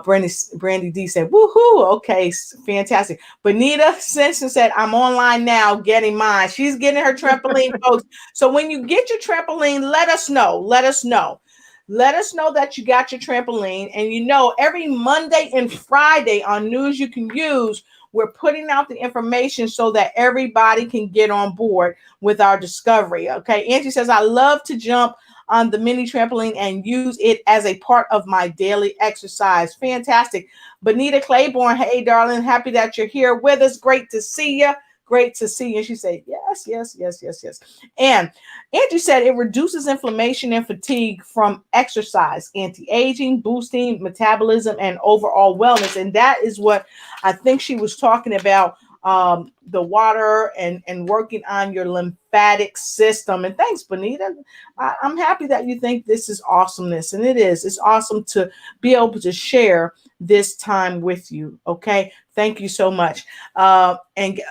Brandy D said, woohoo. Okay, fantastic. Bonita Simpson said, I'm online now getting mine. She's getting her trampoline, folks. So when you get your trampoline, let us know. Let us know. Let us know that you got your trampoline. And you know, every Monday and Friday on News You Can Use, we're putting out the information so that everybody can get on board with our discovery. Okay. Angie says, I love to jump on the mini trampoline and use it as a part of my daily exercise. Fantastic. Bonita Claiborne, hey, darling, happy that you're here with us. Great to see you. Great to see you. She said, yes, yes, yes, yes, yes. And Angie said it reduces inflammation and fatigue from exercise, anti-aging, boosting metabolism, and overall wellness. And that is what I think she was talking about, the water and working on your lymphatic system. And thanks, Bonita. I'm happy that you think this is awesomeness. And it is. It's awesome to be able to share this time with you. Okay. Thank you so much. And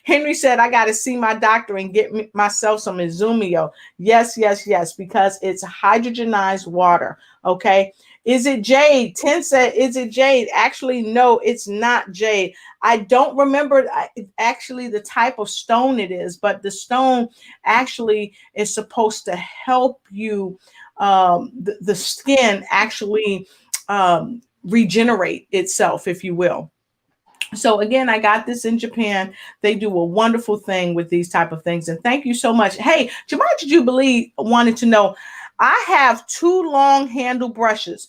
Henry said, I got to see my doctor and get myself some Izumio. Yes, yes, yes, because it's hydrogenized water. Okay. Is it jade? Ten said, is it jade? Actually, no, it's not jade. I don't remember actually the type of stone it is, but the stone actually is supposed to help you, the skin actually regenerate itself, if you will. So again, I got this in Japan. They do a wonderful thing with these type of things. And thank you so much. Hey, Jamija Jubilee wanted to know, I have 2 long handle brushes.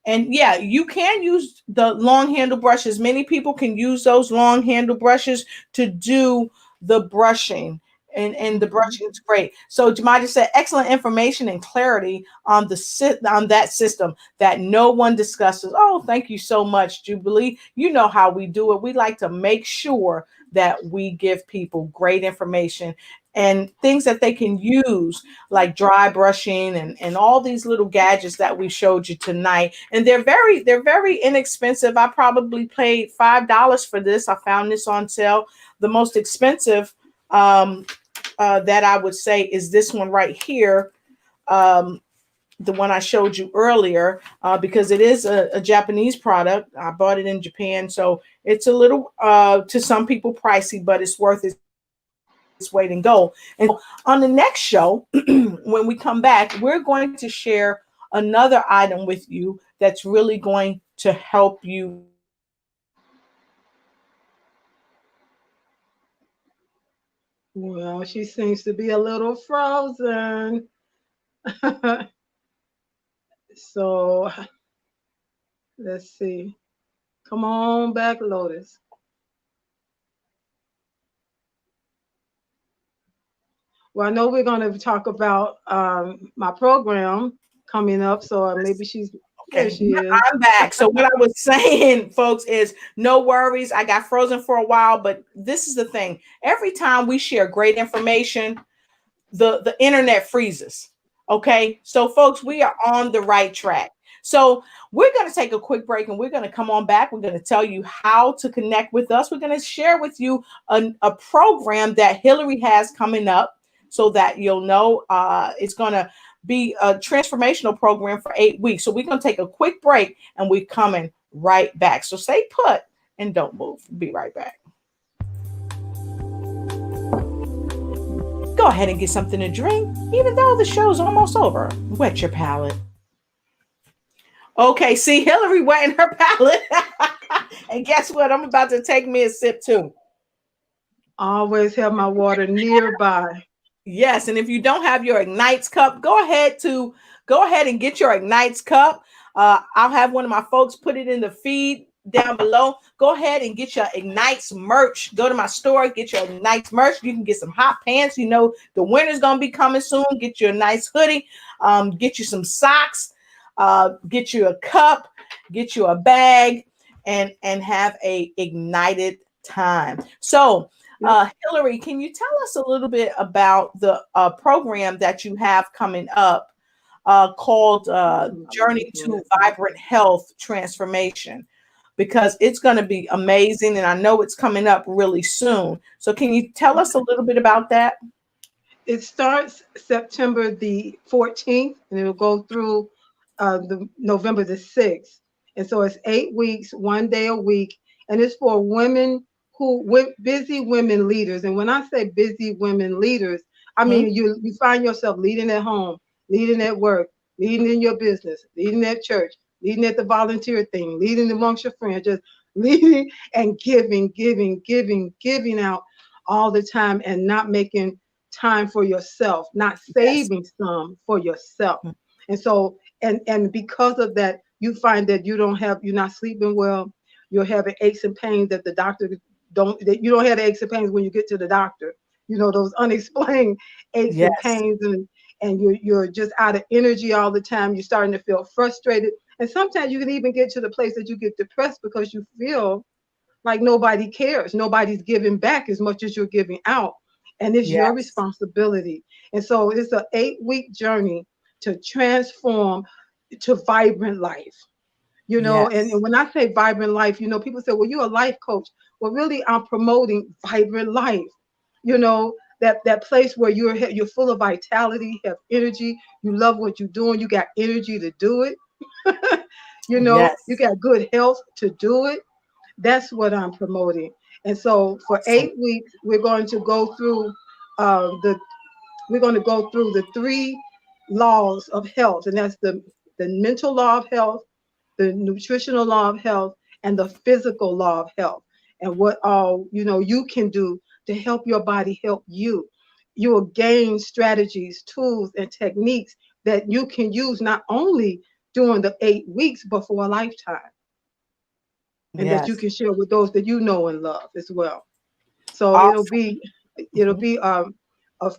And yeah, you can use the long handle brushes. Many people can use those long handle brushes to do the brushing. And the brushing is great. So Jamija said, excellent information and clarity on that system that no one discusses. Oh, thank you so much, Jubilee. You know how we do it. We like to make sure that we give people great information and things that they can use, like dry brushing and all these little gadgets that we showed you tonight. And they're very inexpensive. I probably paid $5 for this. I found this on sale. The most expensive that I would say is this one right here, the one I showed you earlier, because it is a Japanese product. I bought it in Japan, so it's a little to some people pricey, but it's worth its weight in gold. And on the next show, when we come back, we're going to share another item with you that's really going to help you. Well, she seems to be a little frozen. So let's see. Come on back, Lotus. Well, I know we're going to talk about my program coming up, so maybe she's there. Okay, She is. I'm back. So what I was saying, folks, is no worries. I got frozen for a while, but this is the thing. Every time we share great information, the internet freezes. Okay, so folks, we are on the right track. So we're going to take a quick break and we're going to come on back. We're going to tell you how to connect with us. We're going to share with you a program that Hillary has coming up so that you'll know it's going to be a transformational program for 8 weeks. So we're going to take a quick break and we're coming right back. So stay put and don't move. Be right back. Go ahead and get something to drink, even though the show's almost over. Wet your palate. Okay, see, Hillary wetting her palate. And guess what? I'm about to take me a sip too. Always have my water nearby. Yes, and if you don't have your Ignites cup, go ahead and get your Ignites cup. I'll have one of my folks put it in the feed down below. Go ahead and get your Ignites merch. Go to my store, get your Ignites merch. You can get some hot pants. You know the winter's gonna be coming soon. Get you a nice hoodie. Get you some socks. Get you a cup. Get you a bag, and have a ignited time. So. Hillary, can you tell us a little bit about the program that you have coming up called Journey to Vibrant Health Transformation? Because it's going to be amazing, and I know it's coming up really soon. So can you tell us a little bit about that? It starts September the 14th, and it will go through the November the 6th. And so it's 8 weeks, 1 day a week, and it's for women busy women leaders. And when I say busy women leaders, I mean you find yourself leading at home, leading at work, leading in your business, leading at church, leading at the volunteer thing, leading amongst your friends, just leading and giving out all the time and not making time for yourself, not saving some for yourself. And so, and because of that, you find that you're not sleeping well, you're having aches and pains that the doctor you don't have the aches and pains when you get to the doctor, those unexplained aches and pains, and you're just out of energy all the time. You're starting to feel frustrated. And sometimes you can even get to the place that you get depressed because you feel like nobody cares. Nobody's giving back as much as you're giving out. And it's your responsibility. And so it's an 8-week journey to transform to vibrant life. And when I say vibrant life, people say, well, you're a life coach. Well, really, I'm promoting vibrant life. That place where you're full of vitality, have energy, you love what you're doing, you got energy to do it. You got good health to do it. That's what I'm promoting. And so for 8 weeks, we're going to go through the 3 laws of health, and that's the mental law of health, the nutritional law of health, and the physical law of health, and what all you can do to help your body help you. You will gain strategies, tools, and techniques that you can use not only during the 8 weeks, but for a lifetime, and that you can share with those that you know and love as well. So it'll be a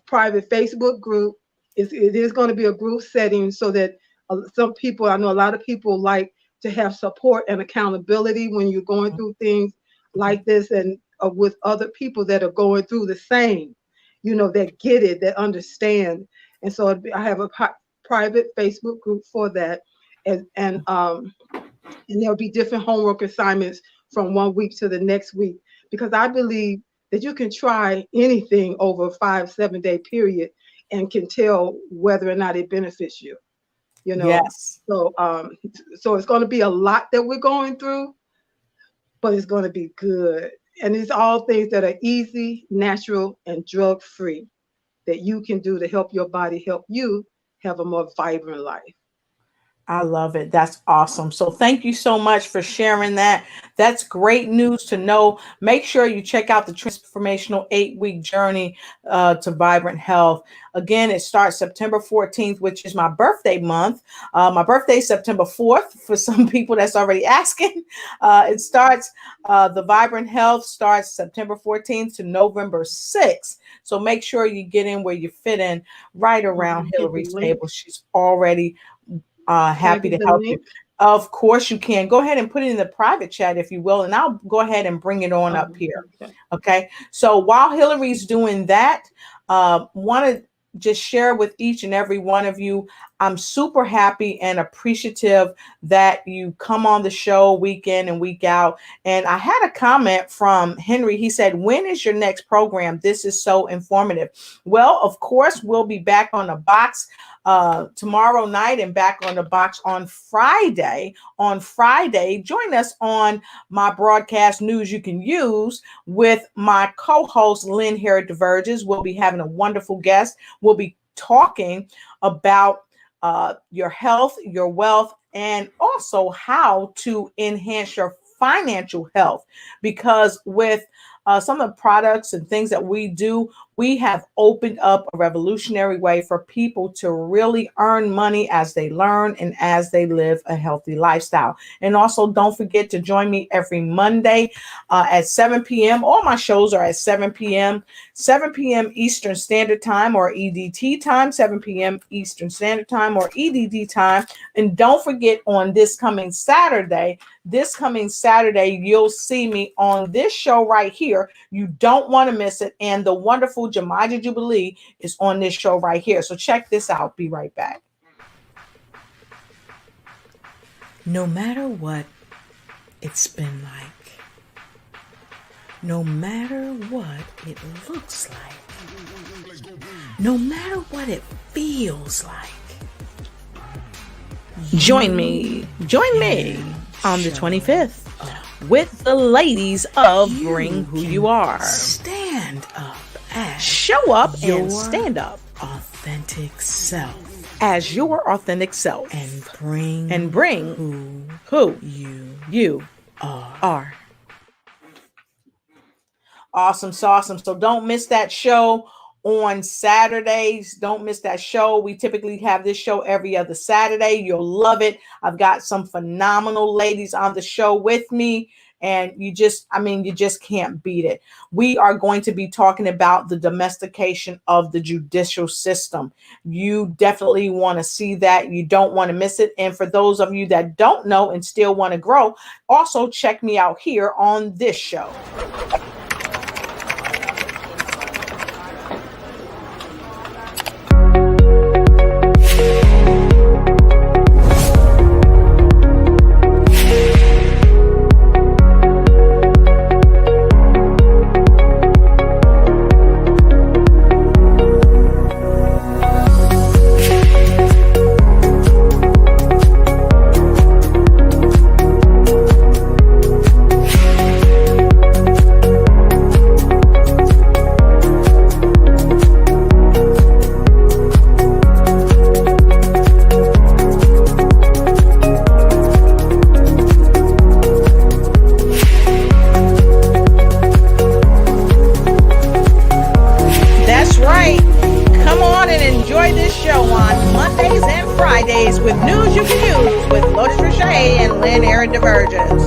private Facebook group. It is going to be a group setting so that some people, I know a lot of people like to have support and accountability when you're going through things like this, and with other people that are going through the same, that get it, that understand. And so I have a private Facebook group for that, and there'll be different homework assignments from 1 week to the next week, because I believe that you can try anything over a 5-7 day period and can tell whether or not it benefits you. So it's going to be a lot that we're going through, but it's going to be good. And it's all things that are easy, natural, and drug-free that you can do to help your body help you have a more vibrant life. I love it. That's awesome. So thank you so much for sharing that. That's great news to know. Make sure you check out the transformational 8-week journey to vibrant health. Again, it starts September 14th, which is my birthday month. My birthday is September 4th. For some people that's already asking, it starts, the vibrant health starts September 14th to November 6th. So make sure you get in where you fit in, right around Get the Hillary's link. table. She's already happy to the help you. link? Of course you can. Go ahead and put it in the private chat if you will, and I'll go ahead and bring it on up here. Okay. Okay. So while Hillary's doing that, want to just share with each and every one of you, I'm super happy and appreciative that you come on the show week in and week out. And I had a comment from Henry. He said, when is your next program? This is so informative. Well, of course, we'll be back on the box tomorrow night and back on the box on Friday. On Friday, join us on my broadcast News You Can Use with my co-host Lynn here at Diverges. We'll be having a wonderful guest. We'll be talking about your health, your wealth, and also how to enhance your financial health. Because with some of the products and things that we do, we have opened up a revolutionary way for people to really earn money as they learn and as they live a healthy lifestyle. And also, don't forget to join me every Monday at 7 p.m. All my shows are at 7 p.m. Eastern Standard Time or EDT time, 7 p.m. Eastern Standard Time or EDD time. And don't forget, on this coming Saturday, you'll see me on this show right here. You don't want to miss it. And the wonderful Jamaja Jubilee is on this show right here. So check this out. Be right back. No matter what it's been like, no matter what it looks like, no matter what it feels like, join me on the 25th with the ladies of Bring Who You Are. Stand up and show up and stand up. Authentic self. As your authentic self. And bring who you are. Awesome. So don't miss that show on Saturdays. Don't miss that show. We typically have this show every other Saturday. You'll love it. I've got some phenomenal ladies on the show with me, and you just can't beat it. We are going to be talking about the domestication of the judicial system. You definitely want to see that. You don't want to miss it. And for those of you that don't know and still want to grow, also check me out here on this show. With News You Can Use with Lotus Roche and Lynn Aaron Divergence.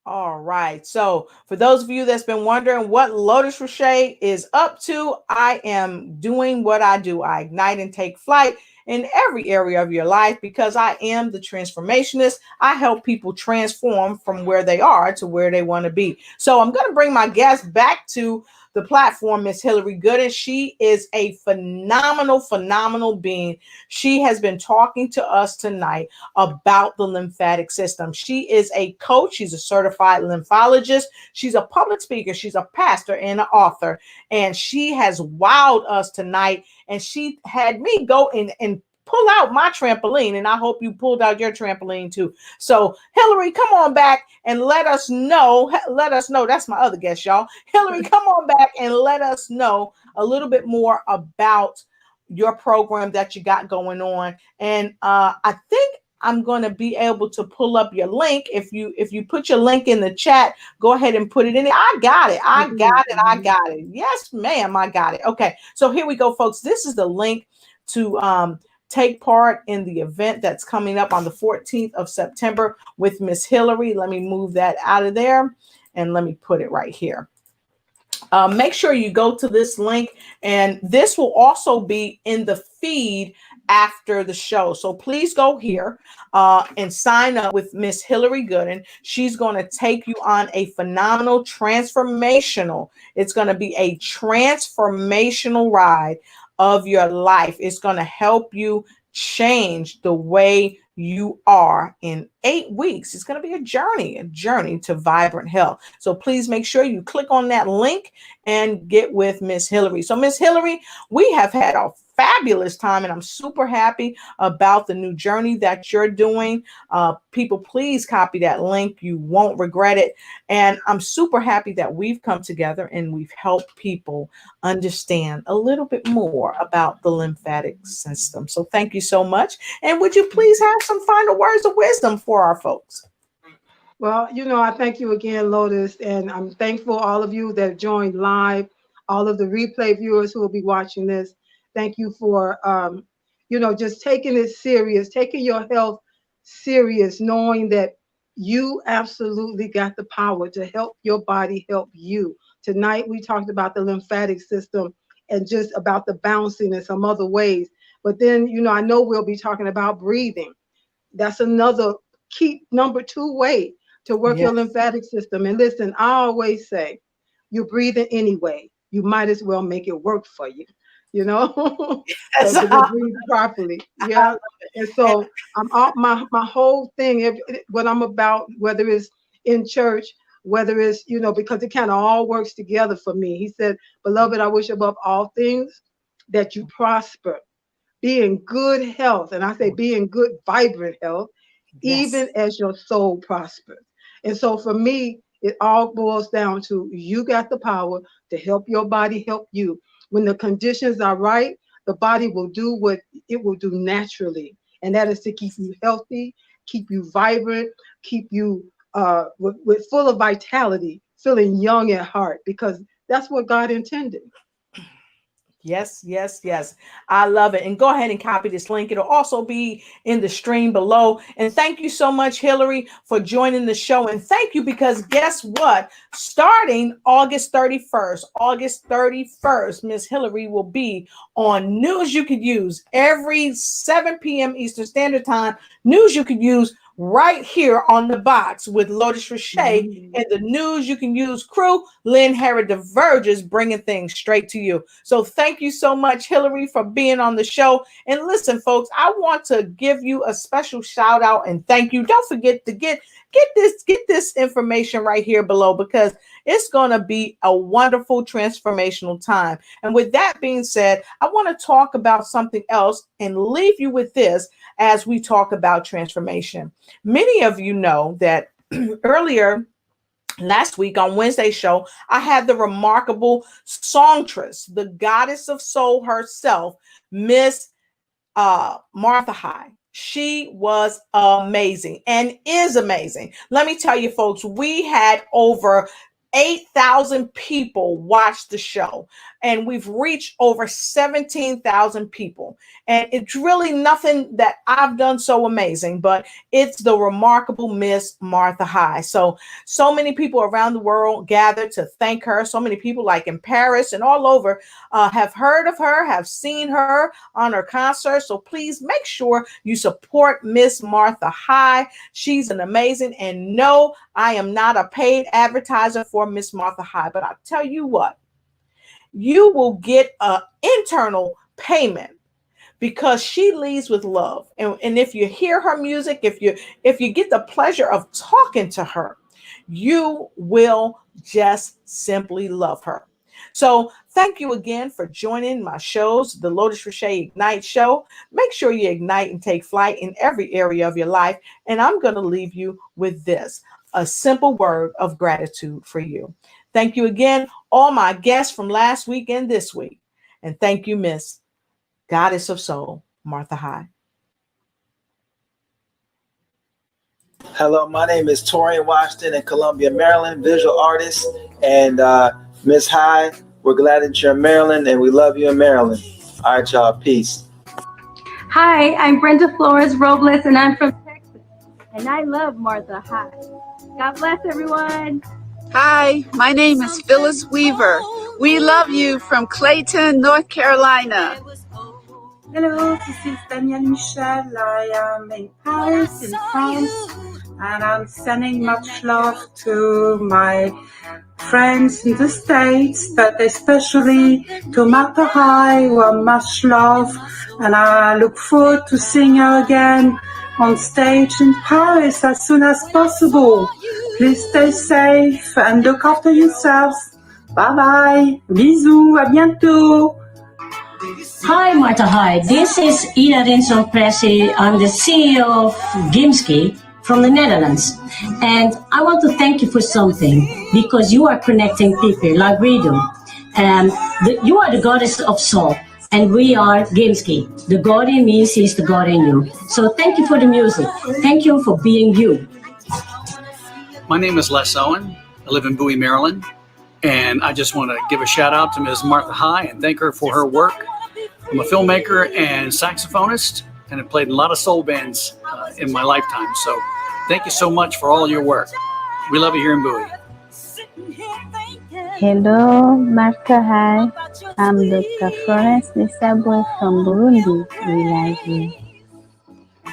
All right. So for those of you that's been wondering what Lotus Roche is up to, I am doing what I do. I ignite and take flight in every area of your life because I am the transformationist. I help people transform from where they are to where they want to be. So I'm going to bring my guest back to the platform, Miss Hillary Gooden. She is a phenomenal being. She has been talking to us tonight about the lymphatic system. She is a coach. She's a certified lymphologist. She's a public speaker. She's a pastor and an author. And she has wowed us tonight. And she had me go and pull out my trampoline, and I hope you pulled out your trampoline too. So Hillary, come on back and let us know. That's my other guest, y'all. Hillary, come on back and let us know a little bit more about your program that you got going on. And I think I'm going to be able to pull up your link. If you put your link in the chat, go ahead and put it in there. I got it. I got it. Yes, ma'am. I got it. Okay. So here we go, folks. This is the link to take part in the event that's coming up on the 14th of September with Miss Hillary. Let me move that out of there and let me put it right here. Make sure you go to this link, and this will also be in the feed after the show. So please go here and sign up with Miss Hillary Gooden. She's going to take you on a phenomenal transformational. It's going to be a transformational ride of your life. It's going to help you change the way you are in 8 weeks. It's going to be a journey to vibrant health. So please make sure you click on that link and get with Miss Hillary. So Miss Hillary, we have had a fabulous time, and I'm super happy about the new journey that you're doing. People, please copy that link. You won't regret it. And I'm super happy that we've come together and we've helped people understand a little bit more about the lymphatic system. So thank you so much. And would you please have some final words of wisdom for our folks? Well, I thank you again, Lotus, and I'm thankful all of you that joined live, all of the replay viewers who will be watching this. Thank you for, just taking it serious, taking your health serious, knowing that you absolutely got the power to help your body help you. Tonight, we talked about the lymphatic system and just about the bouncing and some other ways. But then, I know we'll be talking about breathing. That's another key number 2 way to work your lymphatic system. And listen, I always say, you're breathing anyway. You might as well make it work for you. So you can breathe properly. Yeah. And so I'm all, my whole thing, what I'm about, whether it's in church, whether it's, because it kind of all works together for me. He said, beloved, I wish above all things that you prosper, be in good health. And I say, be in good, vibrant health, even as your soul prospers. And so for me, it all boils down to you got the power to help your body help you. When the conditions are right, the body will do what it will do naturally. And that is to keep you healthy, keep you vibrant, keep you with full of vitality, feeling young at heart, because that's what God intended. Yes. I love it. And go ahead and copy this link. It'll also be in the stream below. And thank you so much, Hillary, for joining the show. And thank you, because guess what? Starting August 31st, Miss Hillary will be on News You Could Use every 7 p.m. Eastern Standard Time. News You Could Use right here on the box with Lotus Richey and the News You Can Use crew. Lynn Harrod Diverges, bringing things straight to you. So thank you so much, Hillary, for being on the show. And listen, folks, I want to give you a special shout out and thank you. Don't forget to get this information right here below, because it's going to be a wonderful transformational time. And with that being said, I want to talk about something else and leave you with this as we talk about transformation. Many of you know that earlier last week on Wednesday's show, I had the remarkable songstress, the goddess of soul herself, Miss Martha High. She was amazing and is amazing. Let me tell you, folks, we had over 8,000 people watch the show, and we've reached over 17,000 people. And it's really nothing that I've done so amazing, but it's the remarkable Miss Martha High. So many people around the world gathered to thank her. So many people, like in Paris and all over, have heard of her, have seen her on her concert. So please make sure you support Miss Martha High. She's an amazing, and no, I am not a paid advertiser for Miss Martha High, but I'll tell you what, you will get an internal payment because she leads with love. And if you hear her music, if you get the pleasure of talking to her, you will just simply love her. So Thank you again for joining my shows, the Lotus Richey Ignite Show. Make sure you ignite and take flight in every area of your life. And I'm going to leave you with this, a simple word of gratitude for you. Thank you again, all my guests from last week and this week. And thank you, Miss Goddess of Soul, Martha High. Hello, my name is Torian Washington in Columbia, Maryland, visual artist. And Ms. High, we're glad that you're in Maryland and we love you in Maryland. All right, y'all. Peace. Hi, I'm Brenda Flores Robles and I'm from Texas. And I love Martha High. God bless everyone. Hi, my name is Phyllis Weaver. We love you from Clayton, North Carolina. Hello, this is Danielle Michel. I am in Paris, in France, and I'm sending much love to my friends in the States, but especially to Martha High, who are much love, and I look forward to seeing her again on stage in Paris as soon as possible. Please stay safe and look after yourselves. Bye-bye. Bisous. À bientôt. Hi, Martha High. This is Ina Rinson Presi. I'm the CEO of Gimski from the Netherlands. And I want to thank you for something, because you are connecting people like we do. You are the goddess of soul, and we are Gimski. The God in me sees the God in you. So thank you for the music. Thank you for being you. My name is Les Owen. I live in Bowie, Maryland. And I just want to give a shout out to Ms. Martha High and thank her for her work. I'm a filmmaker and saxophonist, and have played in a lot of soul bands in my lifetime. So thank you so much for all your work. We love you here in Bowie. Hello, Martha High. I'm Dr. Florence Nisabwe from Burundi. We love you.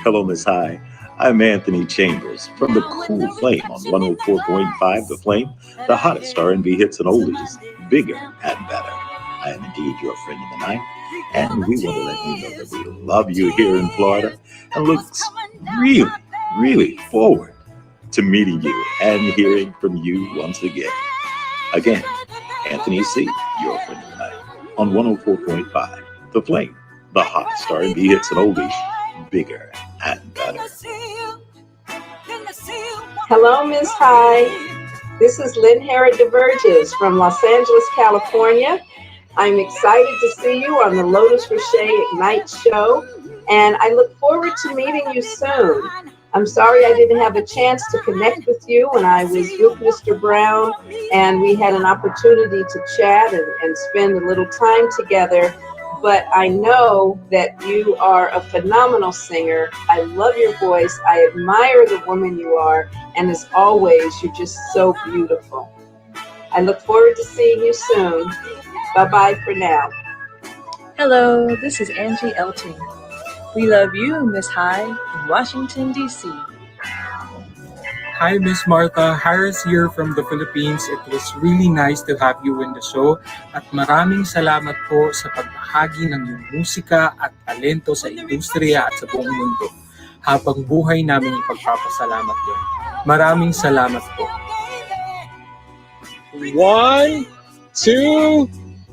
Hello, Miss High. I'm Anthony Chambers from the Cool Flame on 104.5 The Flame, the hottest R&B hits and oldies, bigger and better. I am indeed your friend of the night, and we want to let you know that we love you here in Florida and look really, really forward to meeting you and hearing from you once again. Again, Anthony C., your friend of the night, on 104.5 The Flame, the hottest R&B hits and oldies, bigger and better. Hello, Ms. High. This is Lynn Herod DeVerges from Los Angeles, California. I'm excited to see you on the Lotus Richey Ignite show, and I look forward to meeting you soon. I'm sorry I didn't have a chance to connect with you when I was with Mr. Brown, and we had an opportunity to chat and spend a little time together. But I know that you are a phenomenal singer. I love your voice. I admire the woman you are. And as always, you're just so beautiful. I look forward to seeing you soon. Bye-bye for now. Hello, this is Angie Elton. We love you, Miss High, in Washington, D.C. Hi, Miss Martha. Harris here from the Philippines. It was really nice to have you in the show. At maraming salamat po sa pagbahagi ng iyong musika at talento sa industriya at sa buong mundo. Habang buhay namin ipagpapasalamat yun. Maraming salamat po. 1, 2,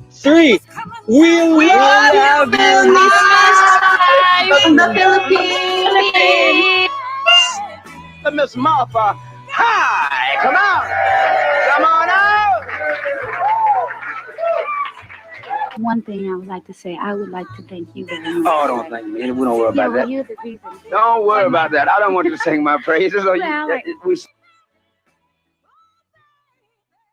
3. We love you, Miss High from the Philippines. Miss Martha High, come on out. One thing I would like to say, I would like to thank you very much. Oh, don't thank me. We don't worry about that. You're the reason. Don't worry about that. I don't want you to sing my praises. Well,